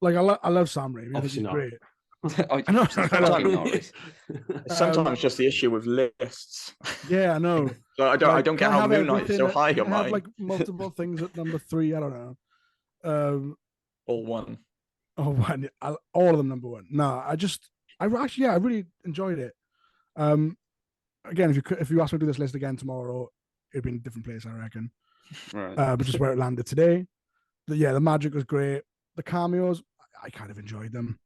Like I love Sam Raimi. I think Obviously he's not. great. Oh, I know. fucking Norris. It's sometimes just the issue with lists. Yeah, I know. So I don't get can I how have Moon Knight is so everything high can on I have mine. like multiple things at number 3? I don't know. All one. Oh, one. All of them number 1. No, I really enjoyed it. Again, if you ask me to do this list again tomorrow, it'd be in a different place, I reckon. Right. But just where it landed today. The magic was great. The cameos, I kind of enjoyed them.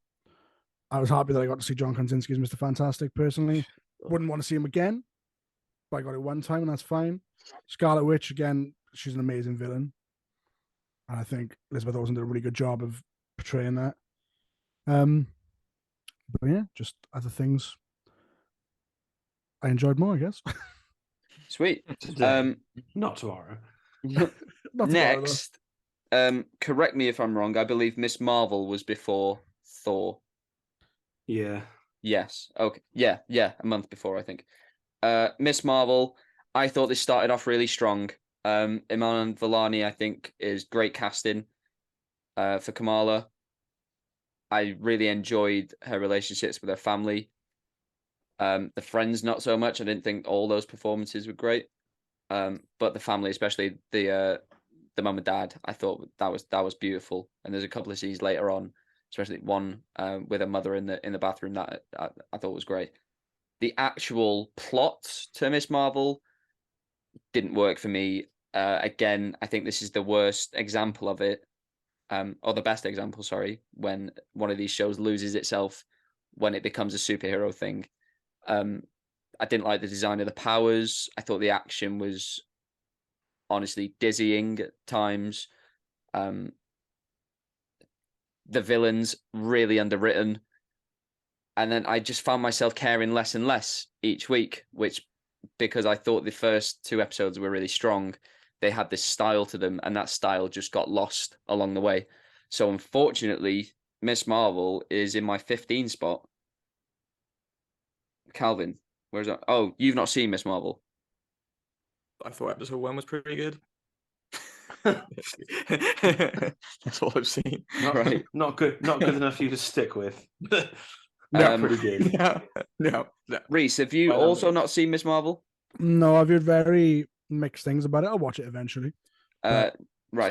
I was happy that I got to see John Krasinski as Mr. Fantastic. Personally, wouldn't want to see him again, but I got it one time, and that's fine. Scarlet Witch, again, she's an amazing villain, and I think Elizabeth Olsen did a really good job of portraying that. But yeah, just other things I enjoyed more, I guess. Sweet. Today, not tomorrow. Not tomorrow, Next, correct me if I'm wrong. I believe Miss Marvel was before Thor. Yeah. Yes. Okay. Yeah. A month before, I think. Miss Marvel, I thought this started off really strong. Iman Vellani, I think, is great casting for Kamala. I really enjoyed her relationships with her family. The friends, not so much. I didn't think all those performances were great. But the family, especially the mum and dad, I thought that was beautiful. And there's a couple of scenes later on, especially one with her mother in the bathroom that I thought was great. The actual plot to Miss Marvel didn't work for me. Again, I think this is the worst example of it, or the best example, sorry, when one of these shows loses itself when it becomes a superhero thing. I didn't like the design of the powers. I thought the action was honestly dizzying at times. The villains really underwritten. And then I just found myself caring less and less each week, which, because I thought the first 2 episodes were really strong, they had this style to them, and that style just got lost along the way. So unfortunately, Miss Marvel is in my 15 spot. Calvin, where's that? Oh, you've not seen Miss Marvel. I thought episode 1 was pretty good. That's all I've seen. Not good enough for you to stick with. No, pretty good. No. Reese, have you also not seen Miss Marvel? No, I've heard very mixed things about it. I'll watch it eventually. Right,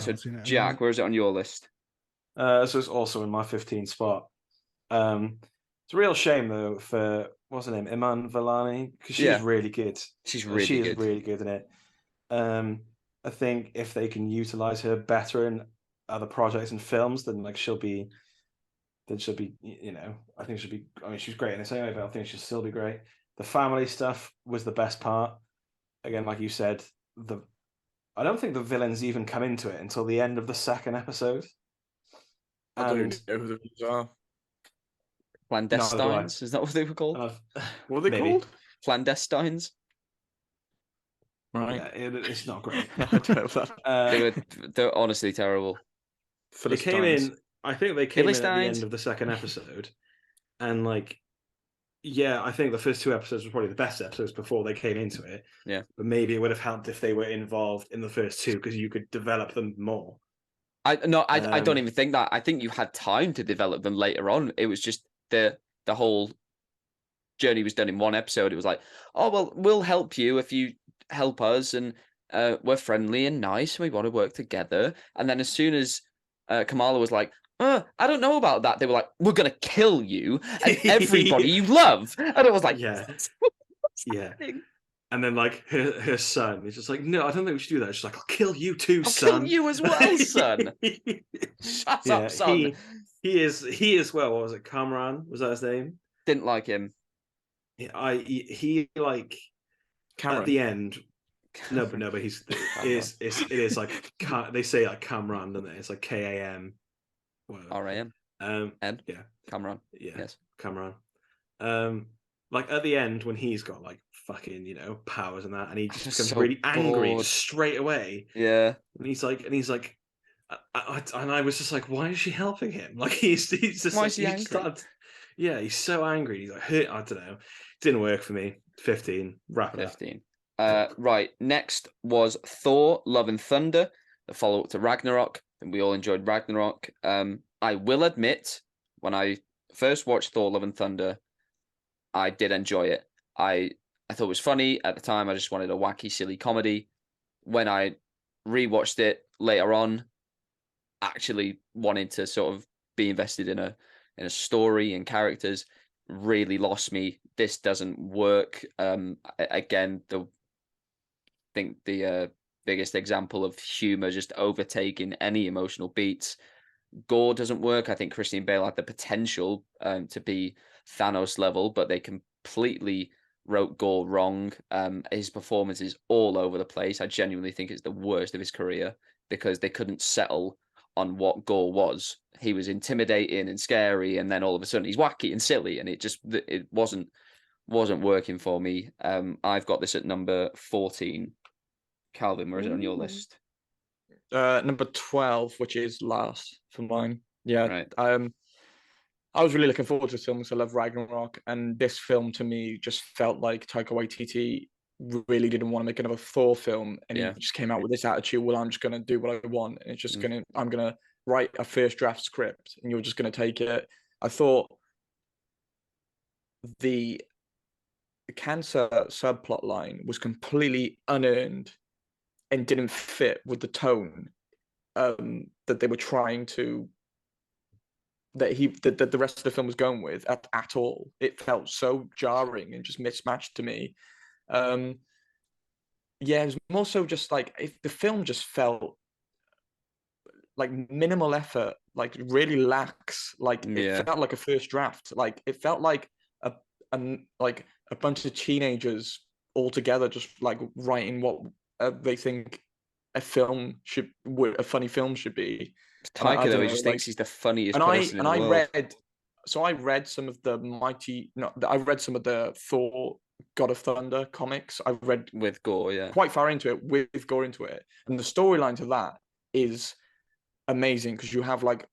so Jack, where is it on your list? So it's also in my 15 spot. It's a real shame though for what's her name, Iman Vellani, because she's really good. She's really good. Really good in it. I think if they can utilize her better in other projects and films, then she'll be, I think she'll be. I mean, she's great in this anyway, but I think she'll still be great. The family stuff was the best part. Again, like you said, I don't think the villains even come into it until the end of the 2nd episode. I don't even know who the villains are. Clandestines? Is that what they were called? What are they called? Clandestines? Right. Yeah, it's not great. I don't know that. They're honestly terrible. They came in. I think they came in at the end of the 2nd episode, and I think the first 2 episodes were probably the best episodes before they came into it. Yeah, but maybe it would have helped if they were involved in the first 2 because you could develop them more. I don't even think that. I think you had time to develop them later on. It was just the whole journey was done in 1 episode. It was like, oh well, we'll help you if you help us, and we're friendly and nice, and we want to work together. And then as soon as Kamala was like, I don't know about that, they were like, we're gonna kill you and everybody you love. And it was like, yeah. And then her son is just like, no, I don't think we should do that. She's like, I'll kill you too, son. I'll kill you as well, son. Shut up, son. He is well. What was it? Kamran, was that his name? Didn't like him. He Cameron. At the end. No, but it is like they say like Kamran, don't they? It's like KAM. RAM. And yeah, Kamran. Yeah, yes, Kamran. At the end when he's got fucking powers and that, and he just becomes really angry straight away. Yeah, and he's like, and I was just like, why is she helping him? He's just why is he angry? He's so angry. He's like, I don't know. Didn't work for me. 15. Wrap it 15. Right. Next was Thor: Love and Thunder, the follow-up to Ragnarok. we all enjoyed Ragnarok. I will admit, when I first watched Thor: Love and Thunder, I did enjoy it. I thought it was funny at the time. I just wanted a wacky, silly comedy. When I rewatched it later on, actually wanted to sort of be invested in a story and characters, really lost me. This doesn't work. Again, I think the biggest example of humor just overtaking any emotional beats. Gore doesn't work. I think Christian Bale had the potential to be Thanos level, but they completely wrote Gore wrong. His performance is all over the place. I genuinely think it's the worst of his career because they couldn't settle on what Gore was. He was intimidating and scary, and then all of a sudden he's wacky and silly, and it wasn't working for me. I've got this at number 14. Calvin, where is it on your list? Number 12, which is last for mine. Yeah. Right. I was really looking forward to this film because I love Ragnarok, and this film to me just felt like Taika Waititi really didn't want to make another Thor film, and he just came out with this attitude. Well, I'm just gonna do what I want, and it's just I'm gonna write a first draft script, and you're just gonna take it. I thought the cancer subplot line was completely unearned and didn't fit with the tone that they were trying to that the rest of the film was going with at all. It felt so jarring and just mismatched to me. It was more so just like if the film just felt like minimal effort, like really lax. Like it felt like a first draft. Like it felt like a bunch of teenagers all together just like writing what they think a funny film should be. Taika, though, he just thinks he's the funniest person in the world. I read some of the I read some of the Thor God of Thunder comics. I read with Gore, quite far into it, with Gore into it. And the storyline to that is amazing because you have like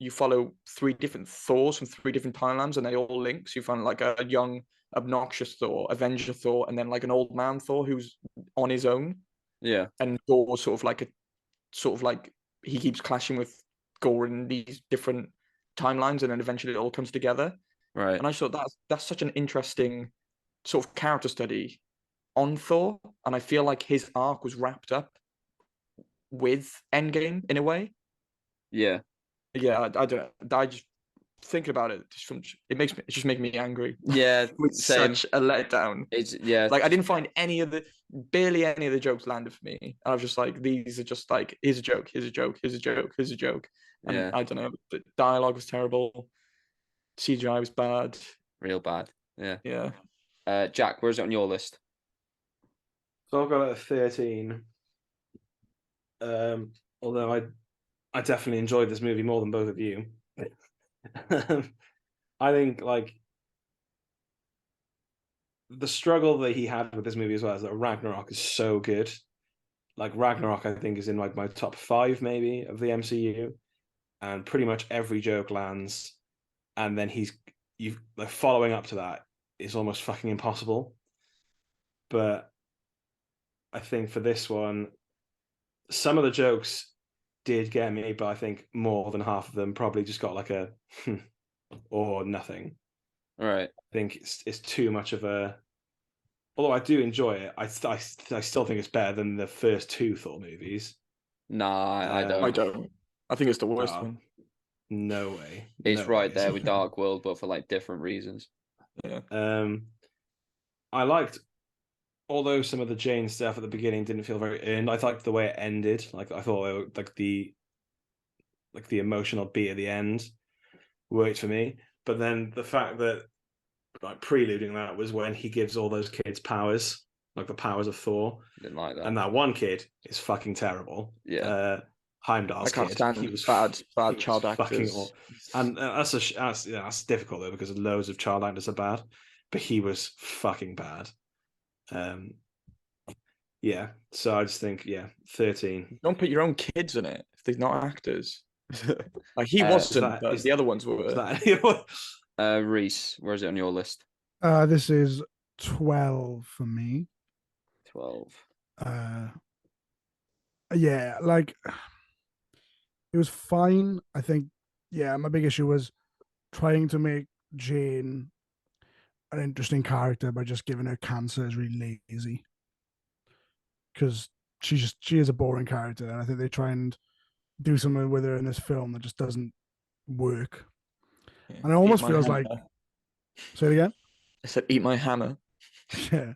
you follow 3 different Thors from 3 different timelines and they all link. So you find like a young, obnoxious Thor, Avenger Thor, and then like an old man Thor who's on his own. Yeah. And Gore sort of like he keeps clashing with Gore in these different timelines, and then eventually it all comes together. Right. And I thought that's such an interesting sort of character study on Thor, and I feel like his arc was wrapped up with Endgame in a way. Yeah. Yeah, I don't. I just thinking about it. It's just making me angry. Yeah, it's such a letdown. It's like I didn't find barely any of the jokes landed for me. And I was just like, these are just like, here's a joke, here's a joke, here's a joke, here's a joke. And I don't know. The dialogue was terrible. CGI was bad. Real bad. Yeah. Yeah. Jack, where's it on your list? So I've got it at 13. Although I definitely enjoyed this movie more than both of you. I think like the struggle that he had with this movie as well is that Ragnarok is so good. Like Ragnarok, I think is in like my top 5 maybe of the MCU, and pretty much every joke lands. And then like following up to that is almost fucking impossible. But I think for this one, some of the jokes did get me, but I think more than half of them probably just got like a or nothing. All right. I think it's too much of a. Although I do enjoy it, I still think it's better than the first 2 Thor movies. Nah, I don't. I don't. I think it's the worst one. No way. It's right there with Dark World, but for like different reasons. Yeah. I liked, although some of the Jane stuff at the beginning didn't feel very earned. I liked the way it ended. Like I thought, like the emotional beat at the end worked for me. But then the fact that, like, preluding that was when he gives all those kids powers, like the powers of Thor. Didn't like that. And that one kid is fucking terrible. Yeah. Heimdall's kid. He was bad child actors. And that's difficult though because loads of child actors are bad, but he was fucking bad. Yeah. So I just think 13. Don't put your own kids in it if they're not actors. Like he wasn't, but the other ones were. Reese, where is it on your list? This is 12 for me. 12. Yeah, like It was fine. I think, yeah, my big issue was trying to make Jane an interesting character by just giving her cancer is really lazy. Because she is a boring character, and I think they try and do something with her in this film that just doesn't work. Yeah. And it almost feels like, say it again. I said, "Eat my hammer." Yeah,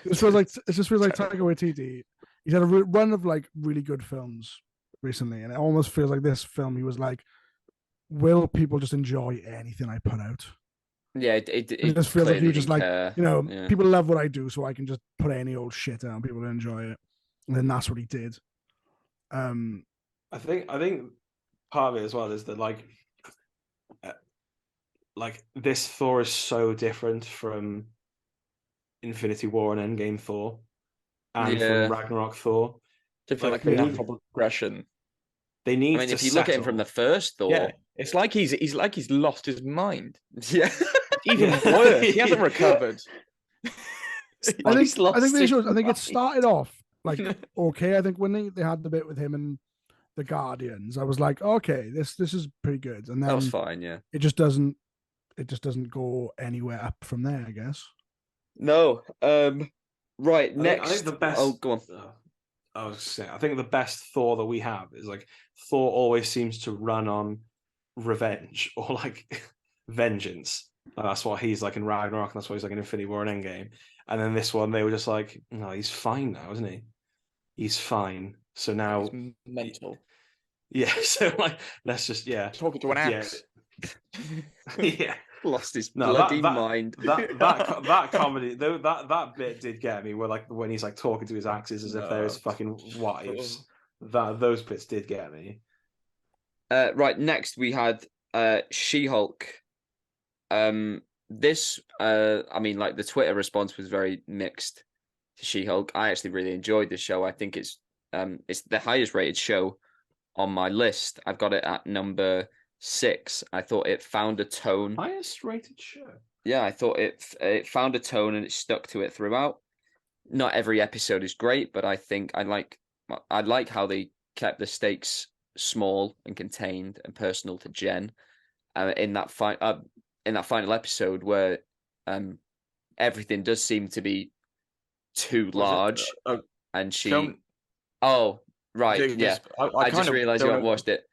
it just feels like Taika Waititi. He's had a run of like really good films recently, and it almost feels like this film. He was like, "Will people just enjoy anything I put out?" Yeah, it just feels like he was just like, care. People love what I do, so I can just put any old shit out and people will enjoy it. And then that's what he did. I think part of it as well is that like this Thor is so different from Infinity War and Endgame Thor, and from Ragnarok Thor. Like a natural progression. They need. I mean, if you look at him from the first Thor, it's like he's lost his mind. Yeah, even worse, he hasn't recovered. I think it started off like okay. I think when they had the bit with him and the Guardians, I was like, okay, this is pretty good. And then that was fine. Yeah, it just doesn't go anywhere up from there, I guess. No. Right. Next, I think the best. Oh, go on. I was saying, I think the best Thor that we have is like Thor always seems to run on revenge or like vengeance. That's what he's like in Ragnarok, and that's what he's like in Infinity War and Endgame. And then this one, they were just like, no, he's fine now, isn't he? He's fine. So now he's mental. Yeah. So like, let's just talking to an axe. Yeah. Lost his bloody mind. That comedy, though, that bit did get me. Where like when he's like talking to his axes as if they're his fucking wives. Those bits did get me. Right. Next, we had She-Hulk. This I mean, like the Twitter response was very mixed to She-Hulk. I actually really enjoyed the show. I think it's the highest rated show on my list. I've got it at number 6. I thought it found a tone. Highest rated show. Yeah, I thought it found a tone and it stuck to it throughout. Not every episode is great, but I think I like how they kept the stakes small and contained and personal to Jen. In that final episode where everything does seem to be too large, and she. Oh, right, yeah. I just realised you haven't watched it.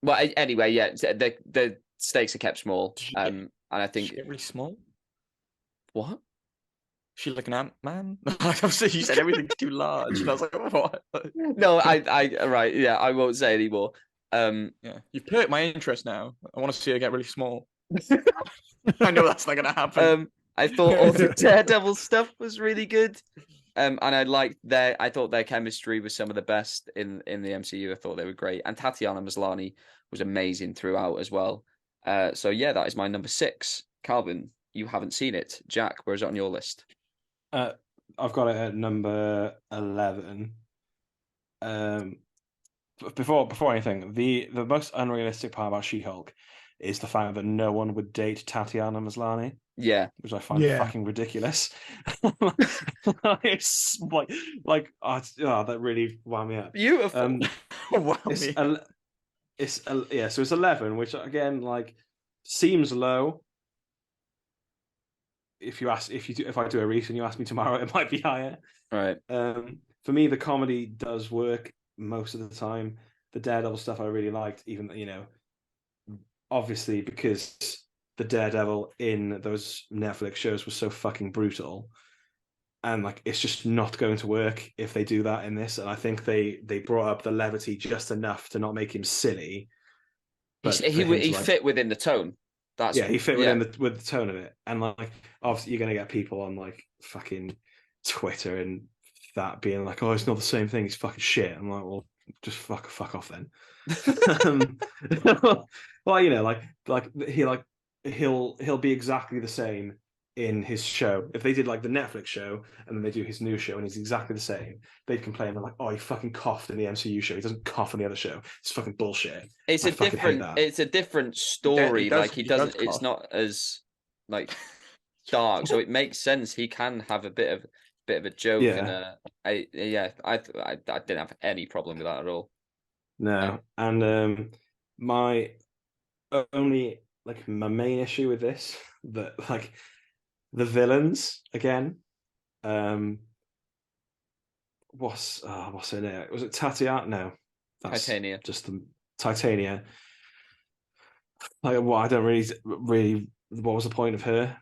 Well, anyway, yeah, the stakes are kept small, and I think really small. What? She like an Ant-Man? You said everything's too large, and I was like, what? No, right, yeah, I won't say anymore. Yeah, you've perked my interest now. I want to see her get really small. I know that's not gonna happen. I thought all the Daredevil stuff was really good. And I thought their chemistry was some of the best in the MCU. I thought they were great. And Tatiana Maslany was amazing throughout as well. So yeah, that is my number 6. Calvin, you haven't seen it. Jack, where is it on your list? I've got it at number 11. Before anything, the most unrealistic part about She-Hulk is the fact that no one would date Tatiana Maslany. Yeah, which I find fucking ridiculous. It's that really wound me up. Beautiful. So it's 11, which again like seems low. If I do a race and you ask me tomorrow, it might be higher. Right. For me, the comedy does work most of the time. The Daredevil stuff I really liked, even obviously because the Daredevil in those Netflix shows was so fucking brutal, and like it's just not going to work if they do that in this. And I think they brought up the levity just enough to not make him silly. But he fit within the tone. He fit within with the tone of it. And like obviously you're gonna get people on like fucking Twitter and that being like, oh, it's not the same thing. It's fucking shit. I'm like, well, just fuck off then. Well, he'll be exactly the same in his show. If they did like the Netflix show and then they do his new show and he's exactly the same, they'd complain. They're like, oh, he fucking coughed in the MCU show. He doesn't cough in the other show. It's fucking bullshit. It's a different story. He doesn't. It's not as like dark, so it makes sense. He can have a bit of a joke. Yeah. And I didn't have any problem with that at all. No. And my only my main issue with this, that like the villains again. What's her name? Was it Tatiana? No, that's Titania. just the Titania. Like, well, I don't really. What was the point of her?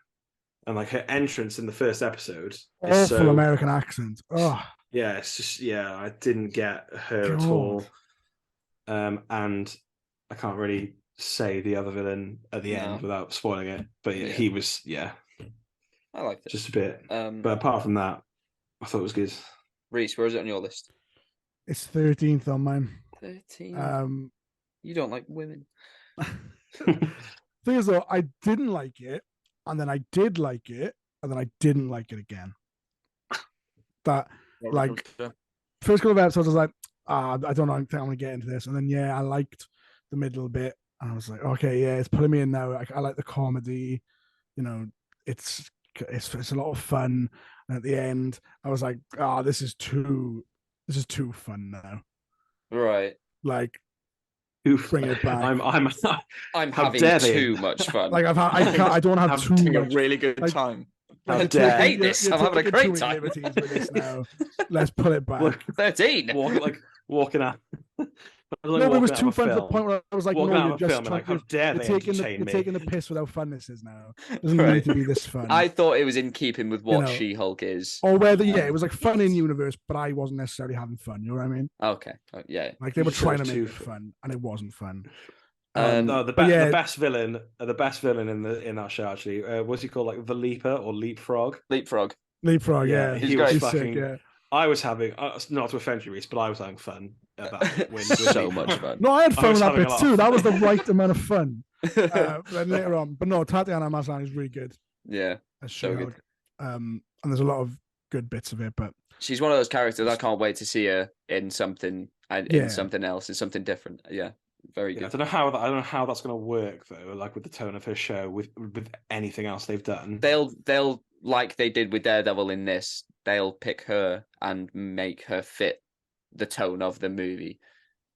And like her entrance in the first episode is Awful so American accent. Oh, yeah, it's just I didn't get her at God. all. And I can't really say the other villain at the end without spoiling it. But yeah, he was I liked it. Just a bit. But apart from that, I thought it was good. Reese, where is it on your list? It's 13th on mine. 13. You don't like women. Thing is, though, I didn't like it, and then I did like it, and then I didn't like it again. That, like, first couple of episodes, I was like, I don't know, I think I'm going to get into this. And then, I liked the middle bit, and I was like, okay, it's pulling me in now. I like the comedy, it's a lot of fun. And at the end, I was like, this is too fun now. Right. Like, Oof. bring it back. I'm having too much fun. Like I don't have too much. A really good time. I hate this. I'm having a great time. With this now. Let's put it back. 13. Walking out. No, it was too fun to the point where I was like, walking no, you're just trying, how dare they you're taking the piss with how fun this is now. It doesn't need to be this fun. I thought it was in keeping with what She-Hulk is. Or whether, it was like fun in universe, but I wasn't necessarily having fun. You know what I mean? Okay. Yeah. Like they were trying to make it fun, and it wasn't fun. No, the best villain in that show actually. What's he called? Like the Leaper or Leapfrog? Leapfrog. Yeah. He was fucking. Sick, I was having, not to offend you, Reese, but I was having fun at that win. So much fun. No, I had fun with that bit too. That was the right amount of fun. Then later on, but no, Tatiana Maslany is really good. Yeah, so good. And there's a lot of good bits of it, but she's one of those characters I can't wait to see her in something something else, in something different. Yeah, very good. I don't know how that's going to work though. Like with the tone of her show, with anything else they've done, they'll like they did with Daredevil in this. They'll pick her and make her fit the tone of the movie.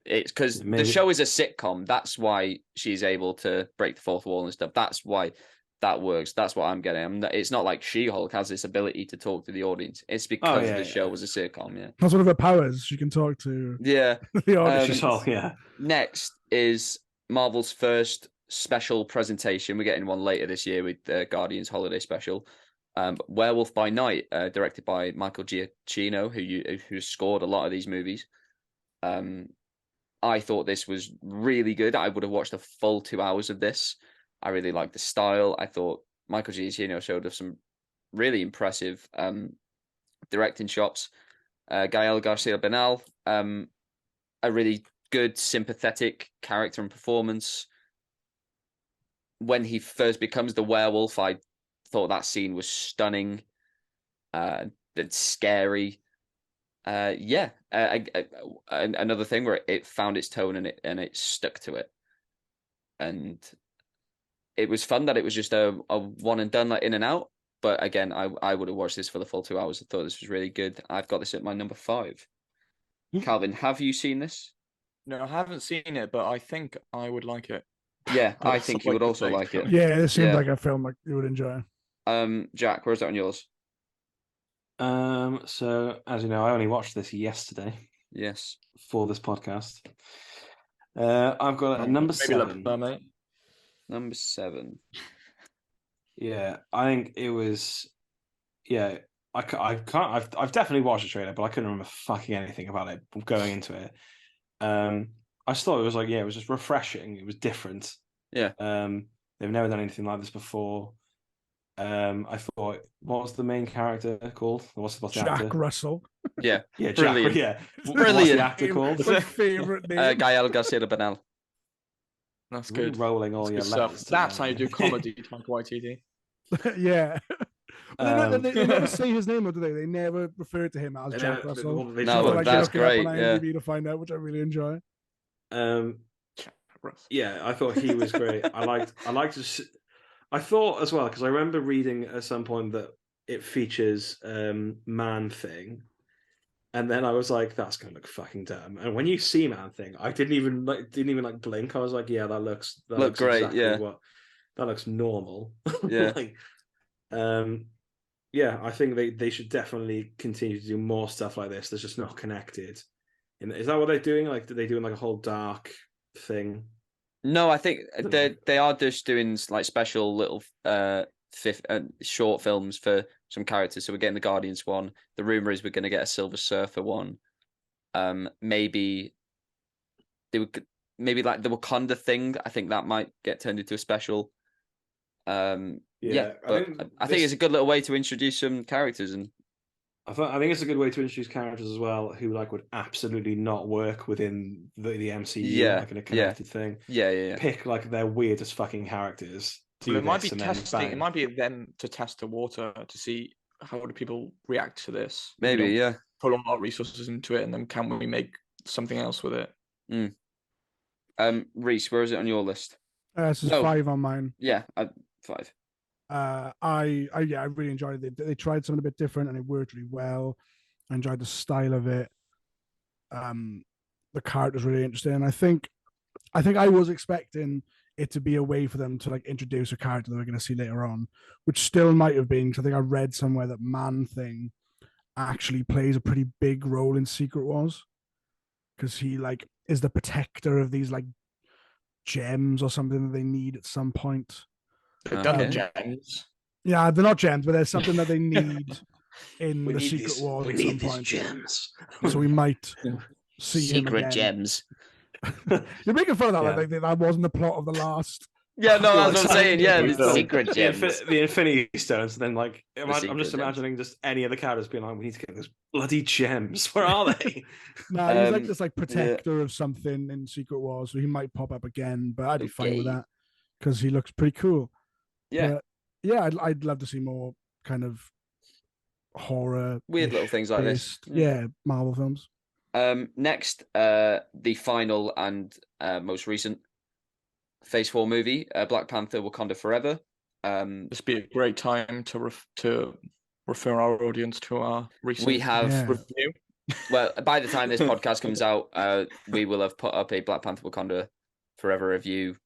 It's because the show is a sitcom. That's why she's able to break the fourth wall and stuff. That's why that works. That's what I'm getting. It's not like She-Hulk has this ability to talk to the audience. It's because the show was a sitcom. Yeah, that's one of her powers. She can talk to the audience. Next is Marvel's first special presentation. We're getting one later this year with the Guardians Holiday Special. Werewolf by Night, directed by Michael Giacchino, who scored a lot of these movies. I thought this was really good. I would have watched a full 2 hours of this. I really liked the style. I thought Michael Giacchino showed us some really impressive directing chops. Gael Garcia Bernal, a really good, sympathetic character and performance. When he first becomes the werewolf, I thought that scene was stunning. That's scary. Another thing where it found its tone and it stuck to it, and it was fun that it was just a one and done, like in and out. But again, I would have watched this for the full 2 hours. I thought this was really good. I've got this at my number 5. Calvin, have you seen this? No, I haven't seen it, but I think I would like it. Yeah, I think you would also like it. Yeah, it seems like a film like you would enjoy. Jack, where's that on yours? So as you know, I only watched this yesterday. Yes. For this podcast. I've got a number 7. Number 7. Yeah, I think it was. Yeah, I can't. I've definitely watched the trailer, but I couldn't remember fucking anything about it going into it. I just thought it was like, it was just refreshing. It was different. Yeah. They've never done anything like this before. I thought, what was the main character called? What's the Jack actor? Russell. Yeah. Yeah, Brilliant. Jack. Yeah. Brilliant. What's the actor called? My favorite name. Gael Garcia Bernal. That's good. Rolling all your letters. That's how you do comedy, Taika Waititi. Yeah. They never say his name, or do they? They never refer to him as Jack Russell. No, that's great. Yeah. To find out, which I really enjoy. Yeah, I thought he was great. I liked. I thought as well, because I remember reading at some point that it features Man-Thing, And then I was like, "That's gonna look fucking dumb." And when you see Man Thing, I didn't even blink. I was like, "Yeah, that looks great, exactly yeah. what that looks normal." Yeah. Like, yeah, I think they should definitely continue to do more stuff like this that's just not connected. Is that what they're doing? Like, are they doing like a whole dark thing? No, I think they are just doing like special little short films for some characters. So we're getting the Guardians one. The rumor is we're going to get a Silver Surfer one. Maybe like the Wakanda thing. I think that might get turned into a special. Yeah, but I think it's a good little way to introduce some characters, and I think it's a good way to introduce characters as well who like would absolutely not work within the MCU, like in a connected thing. Yeah. Pick like their weirdest fucking characters. It might be testing. It might be them to test the water to see how do people react to this. Maybe, yeah. Put a lot of resources into it, and then can we make something else with it? Reese, where is it on your list? This is 5 on mine. Yeah, 5. I really enjoyed it. They tried something a bit different, and it worked really well. I enjoyed the style of it. The character's really interesting. And I think I was expecting it to be a way for them to like introduce a character that we're going to see later on, which still might have been. Because I think I read somewhere that Man Thing actually plays a pretty big role in Secret Wars, because he like is the protector of these like gems or something that they need at some point. They've done the gems. Yeah, they're not gems, but there's something that they need in the Secret Wars at some point. Gems. So we might see secret gems. You're making fun of that. Like that wasn't the plot of the last. Yeah, no, that's what I'm saying. Yeah, the secret gems, the Infinity Stones. And then, like, I'm just imagining just any of the characters being like, "We need to get those bloody gems. Where are they?" No, he's like this, like protector of something in Secret Wars, so he might pop up again. But I'd be fine with that because he looks pretty cool. Yeah, but, yeah, I'd love to see more kind of horror, weird little things like this. Yeah, Marvel films. Next, the final and most recent Phase 4 movie, Black Panther: Wakanda Forever. This would be a great time to refer our audience to our recent review. Well, by the time this podcast comes out, we will have put up a Black Panther: Wakanda Forever review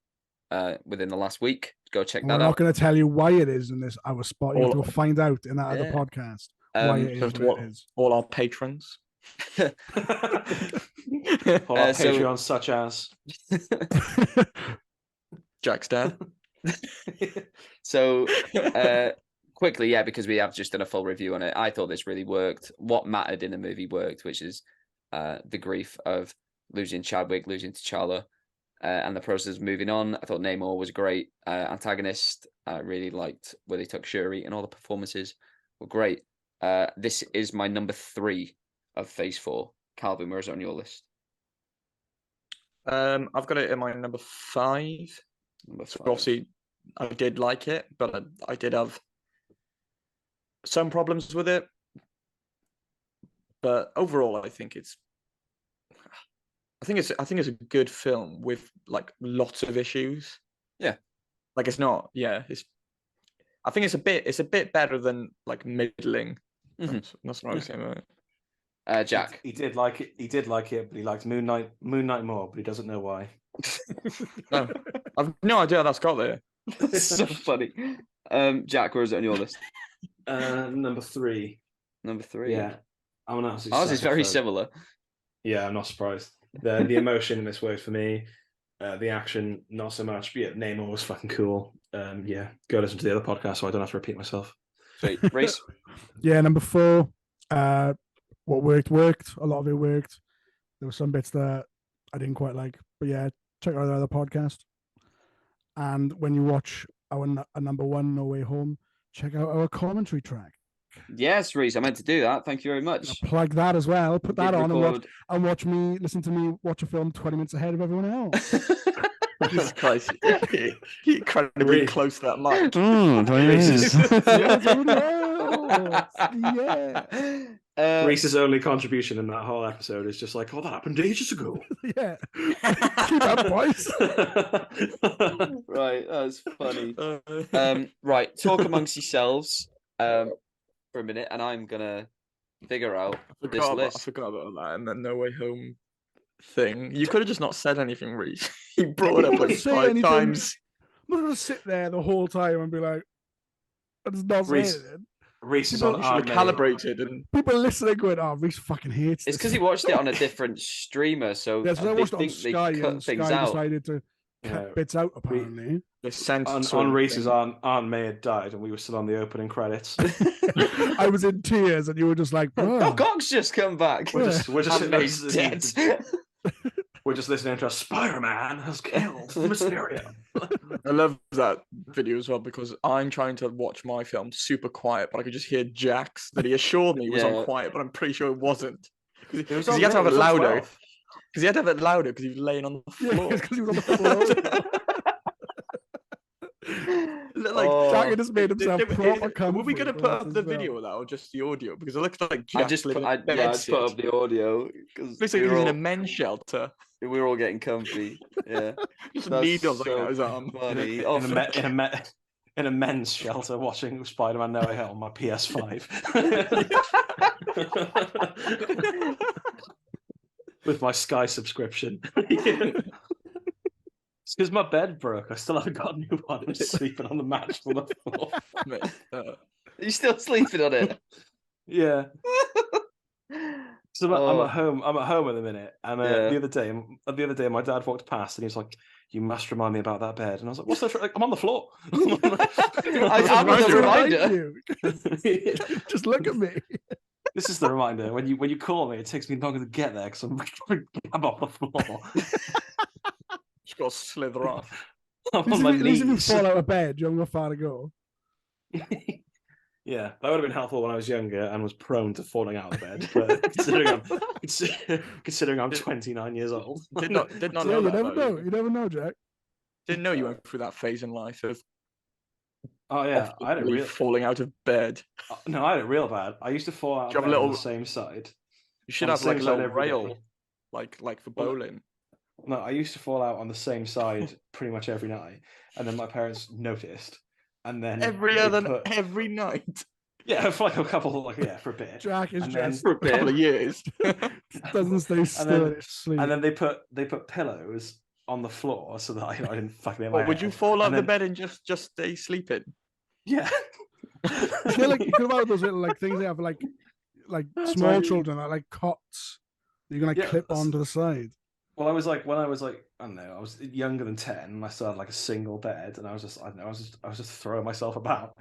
within the last week. Go check that out. We're not going to tell you why it is in this our spot. You will find out in that other podcast why it is. What it is. All our patrons. All our Patreons, such as Jack's dad. So quickly, because we have just done a full review on it. I thought this really worked. What mattered in the movie worked, which is the grief of losing Chadwick, losing T'Challa, and the process of moving on. I thought Namor was a great antagonist. I really liked where they took Shuri, and all the performances were great. This is my number 3 of Phase 4. Calvin, where is it on your list? I've got it in my number 5. So obviously, I did like it, but I did have some problems with it. But overall, I think it's a good film with like lots of issues. Yeah, like it's not. Yeah, I think it's a bit better than like middling. Mm-hmm. That's what I was saying about it. Jack, he did like it. He did like it, but he liked Moon Knight more, but he doesn't know why. No, I've no idea how that's got there. It's so funny. Jack, where is it on your list? Number 3. Number 3. Yeah, ours is very similar. Yeah, I'm not surprised. The emotion in this worked for me. The action, not so much. But yeah, Namor was fucking cool. Yeah, go listen to the other podcast so I don't have to repeat myself. Sweet. Reese? Yeah, number 4. What worked. A lot of it worked. There were some bits that I didn't quite like. But yeah, check out the other podcast. And when you watch our number 1, No Way Home, check out our commentary track. Yes, Reese, I meant to do that. Thank you very much. Plug that as well. Put that on and listen to me watch a film 20 minutes ahead of everyone else. Jesus Christ. You're incredibly close to that mic. 20 minutes. Yeah. Reese's only contribution in that whole episode is just like, "Oh, that happened ages ago." Yeah. Keep up, boys. Right, that's funny. Right, talk amongst yourselves for a minute, and I'm gonna figure out this I list. forgot about that and the No Way Home thing. You could have just not said anything, Reese. You brought it up like 5 times. I'm not gonna sit there the whole time and be like, and just not say anything. Reese is on You should have calibrated, and people listening going, "Oh, Reese fucking hates this." It's because he watched it on a different streamer, so yeah, so I watched it on Sky, they cut and things Sky out. decided to cut bits out. Apparently, on Reese's Aunt May had died, and we were still on the opening credits. I was in tears, and you were just like, "Oh, Gog's just come back. We're just dead." We're just listening to a Spider-Man has killed Mysterio. I love that video as well because I'm trying to watch my film super quiet, but I could just hear Jack's that he assured me was on quiet, but I'm pretty sure it wasn't. Because he had to have it louder. Because he had to have it louder because he was laying on the floor. Because he was on the floor. Jack just made himself proper comfy. Were we going to put up the video of that or just the audio? Because it looks like Jack I put up the audio. Looks like he was in a men's shelter. We were all getting comfy. Yeah. Just needles like on his arm. Funny. In a men's shelter watching Spider-Man No Way Home on my PS5. With my Sky subscription. It's because my bed broke. I still haven't got a new one. I'm just sleeping on the mattress on the floor. Are you still sleeping on it? Yeah. So I'm at home. I'm at home in a minute, and the other day, my dad walked past, and he was like, "You must remind me about that bed." And I was like, "What's that? I'm on the floor." I'm on the reminder. Just look at me. This is the reminder. When you call me, it takes me longer to get there because I'm off the floor. Just got to slither off. I'm on my At least if you knees. fall out of bed, you haven't got far to go. Yeah, that would have been helpful when I was younger and was prone to falling out of bed. But considering I'm 29 years old, did not know you that. never know. You never know, Jack. Didn't know you went through that phase in life of. Oh yeah, I had it falling out of bed. No, I had it real bad. I used to fall out of bed on the same side. You should have like a little rail, like for bowling. No, I used to fall out on the same side pretty much every night, and then my parents noticed, and then every night. Yeah, for like a couple, for a bit. Jack is just for a couple of years. Doesn't stay still in his sleep. And then they put pillows on the floor so that I didn't fucking hit my head. Would you fall out of the bed and just stay sleeping? Yeah. You feel like you could have those little like things they have like small children that like cots that you can like clip onto the side. Well, I was like, I don't know, I was younger than 10, and I still had like a single bed, and I was just throwing myself about.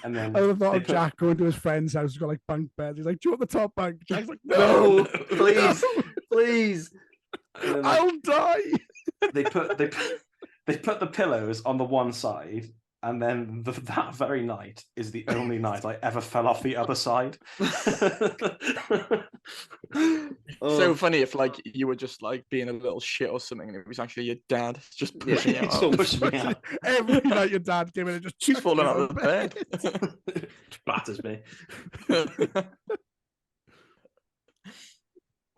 And then I would have thought of Jack going to his friend's house, he's got like bunk beds. He's like, "Do you want the top bunk?" Jack's like, "No, please, please, I'll die." They put the pillows on the one side, and then that very night is the only night I ever fell off the other side. So funny if like you were just like being a little shit or something, and it was actually your dad just pushing you out. Pushing me out. Every night your dad came in and just she's falling out of the bed. Batters me.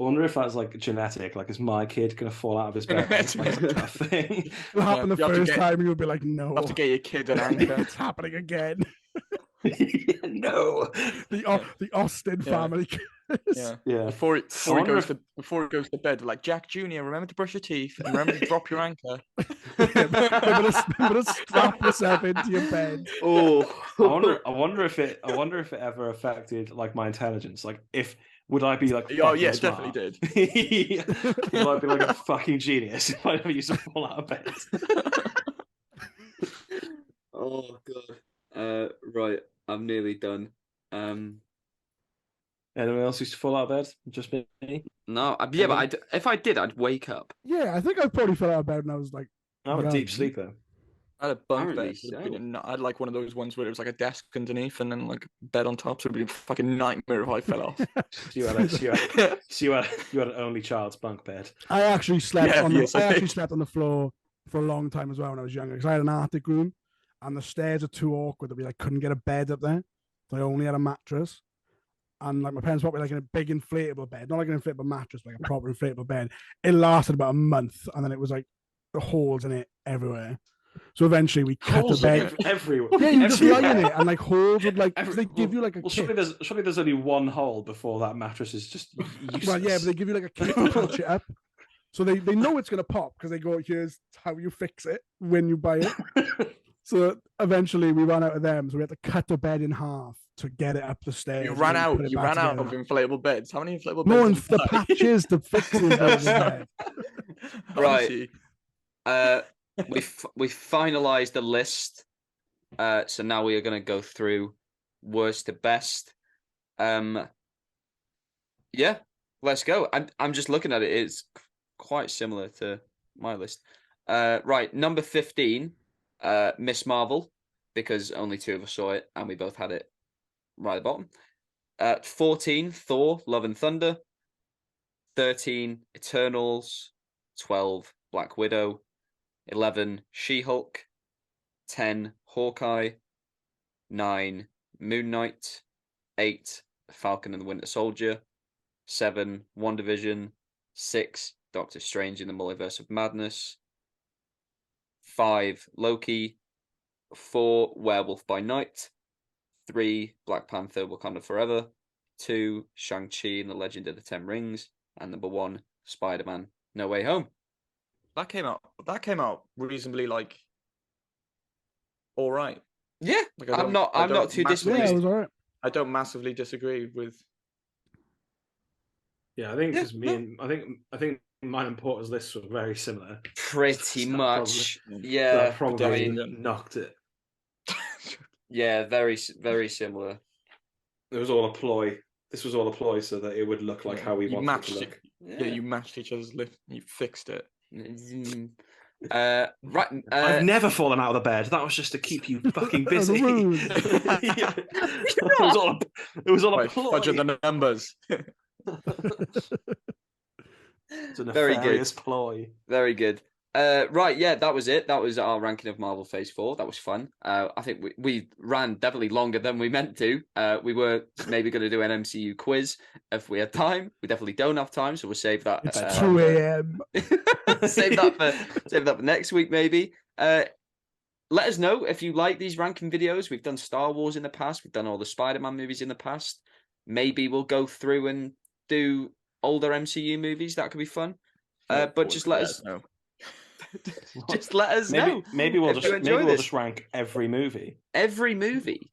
I wonder if that's like genetic. Like, is my kid gonna fall out of his bed? Like, a thing. It'll happen the first time, and you'll be like, "No." You have to get your kid an anchor. It's happening again. No. The Austin family. Yeah. Before it goes to bed, like, "Jack Jr., remember to brush your teeth and remember to drop your anchor." remember to strap yourself into your bed. Oh, I wonder if it ever affected like my intelligence. Like, would I be like? Oh yeah, it smart? definitely did. Would I be like a fucking genius if I never used to fall out of bed? Oh god. Right, I'm nearly done. Anyone else used to fall out of bed? Just me? No, but if I did, I'd wake up. Yeah, I think I probably fell out of bed when I was like. I'm a deep sleeper. I had a bunk Apparently bed. I had like one of those ones where it was like a desk underneath and then like a bed on top. So it'd be a fucking nightmare if I fell off. You had an only child's bunk bed. I actually slept on the floor for a long time as well when I was younger because I had an attic room and the stairs are too awkward that we like couldn't get a bed up there. So I only had a mattress. And like my parents bought me like a big inflatable bed, not like an inflatable mattress, but like a proper inflatable bed. It lasted about a month, and then it was like the holes in it everywhere. So eventually we cut Holes a bed. everywhere. Yeah, you just lie in Everywhere. it, and like holes would like they give you like a Well, kit. surely there's only one hole before that mattress is just useless. Well, yeah, but they give you like a kit to patch it up. So they know it's gonna pop because they go, here's how you fix it when you buy it. So eventually we ran out of them, so we had to cut the bed in half to get it up the stairs. You ran out. You ran out of inflatable beds. How many inflatable beds? No, the patches to fix the inflatable bed. Right. We finalized the list. So now we are going to go through worst to best. Yeah, let's go. I'm just looking at it. It's quite similar to my list. Right, number 15, Miss Marvel, because only 2 of us saw it and we both had it right at the bottom. 14, Thor, Love and Thunder. 13, Eternals. 12, Black Widow. 11, She-Hulk. 10, Hawkeye. 9, Moon Knight. 8, Falcon and the Winter Soldier. 7, WandaVision. 6, Doctor Strange in the Multiverse of Madness. 5, Loki. 4, Werewolf by Night. 3, Black Panther, Wakanda Forever. 2, Shang-Chi and the Legend of the Ten Rings. And number 1, Spider-Man, No Way Home. That came out reasonably like all right. Yeah, Like, I'm not too Yeah, displeased. it was all right. I don't massively disagree with. Yeah, I think Yeah, because I think mine and Porter's lists were very similar. Pretty So that much. probably- Yeah, that probably I mean, knocked it. yeah, very similar. It was all a ploy. This was all a ploy so that it would look like how we You wanted it matched to it. look. Yeah, you matched each other's lip. You fixed it. Right. I've never fallen out of the bed. That was just to keep you fucking That was busy. rude. It was all a Right, ploy. fudge on the numbers. It's a Very good. nefarious ploy. Very good. Right, yeah, that was it. That was our ranking of Marvel Phase 4. That was fun. I think we ran definitely longer than we meant to. We were maybe going to do an MCU quiz if we had time. We definitely don't have time, so we'll save that. It's 2 a.m. save that for next week, maybe. Let us know if you like these ranking videos. We've done Star Wars in the past. We've done all the Spider-Man movies in the past. Maybe we'll go through and do older MCU movies. That could be fun. But just let us know. Just let us know. Maybe we'll just rank every movie. Every movie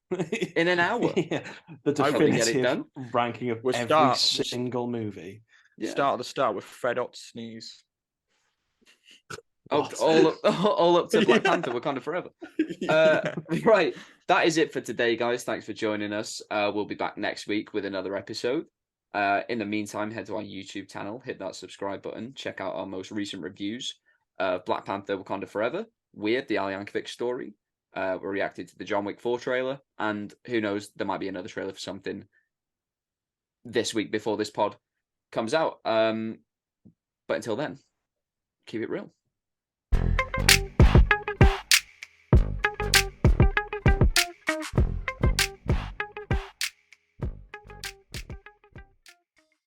in an hour. Yeah, the definitive ranking of every single movie. Yeah. Start at the start with Fred Ott sneeze. All up to Black Panther, Wakanda Forever. Right, that is it for today, guys. Thanks for joining us. We'll be back next week with another episode. In the meantime, head to our YouTube channel, hit that subscribe button, check out our most recent reviews. Black Panther, Wakanda Forever, Weird, the Al Yankovic story. We reacted to the John Wick 4 trailer, and who knows, there might be another trailer for something this week before this pod comes out. But until then, keep it real.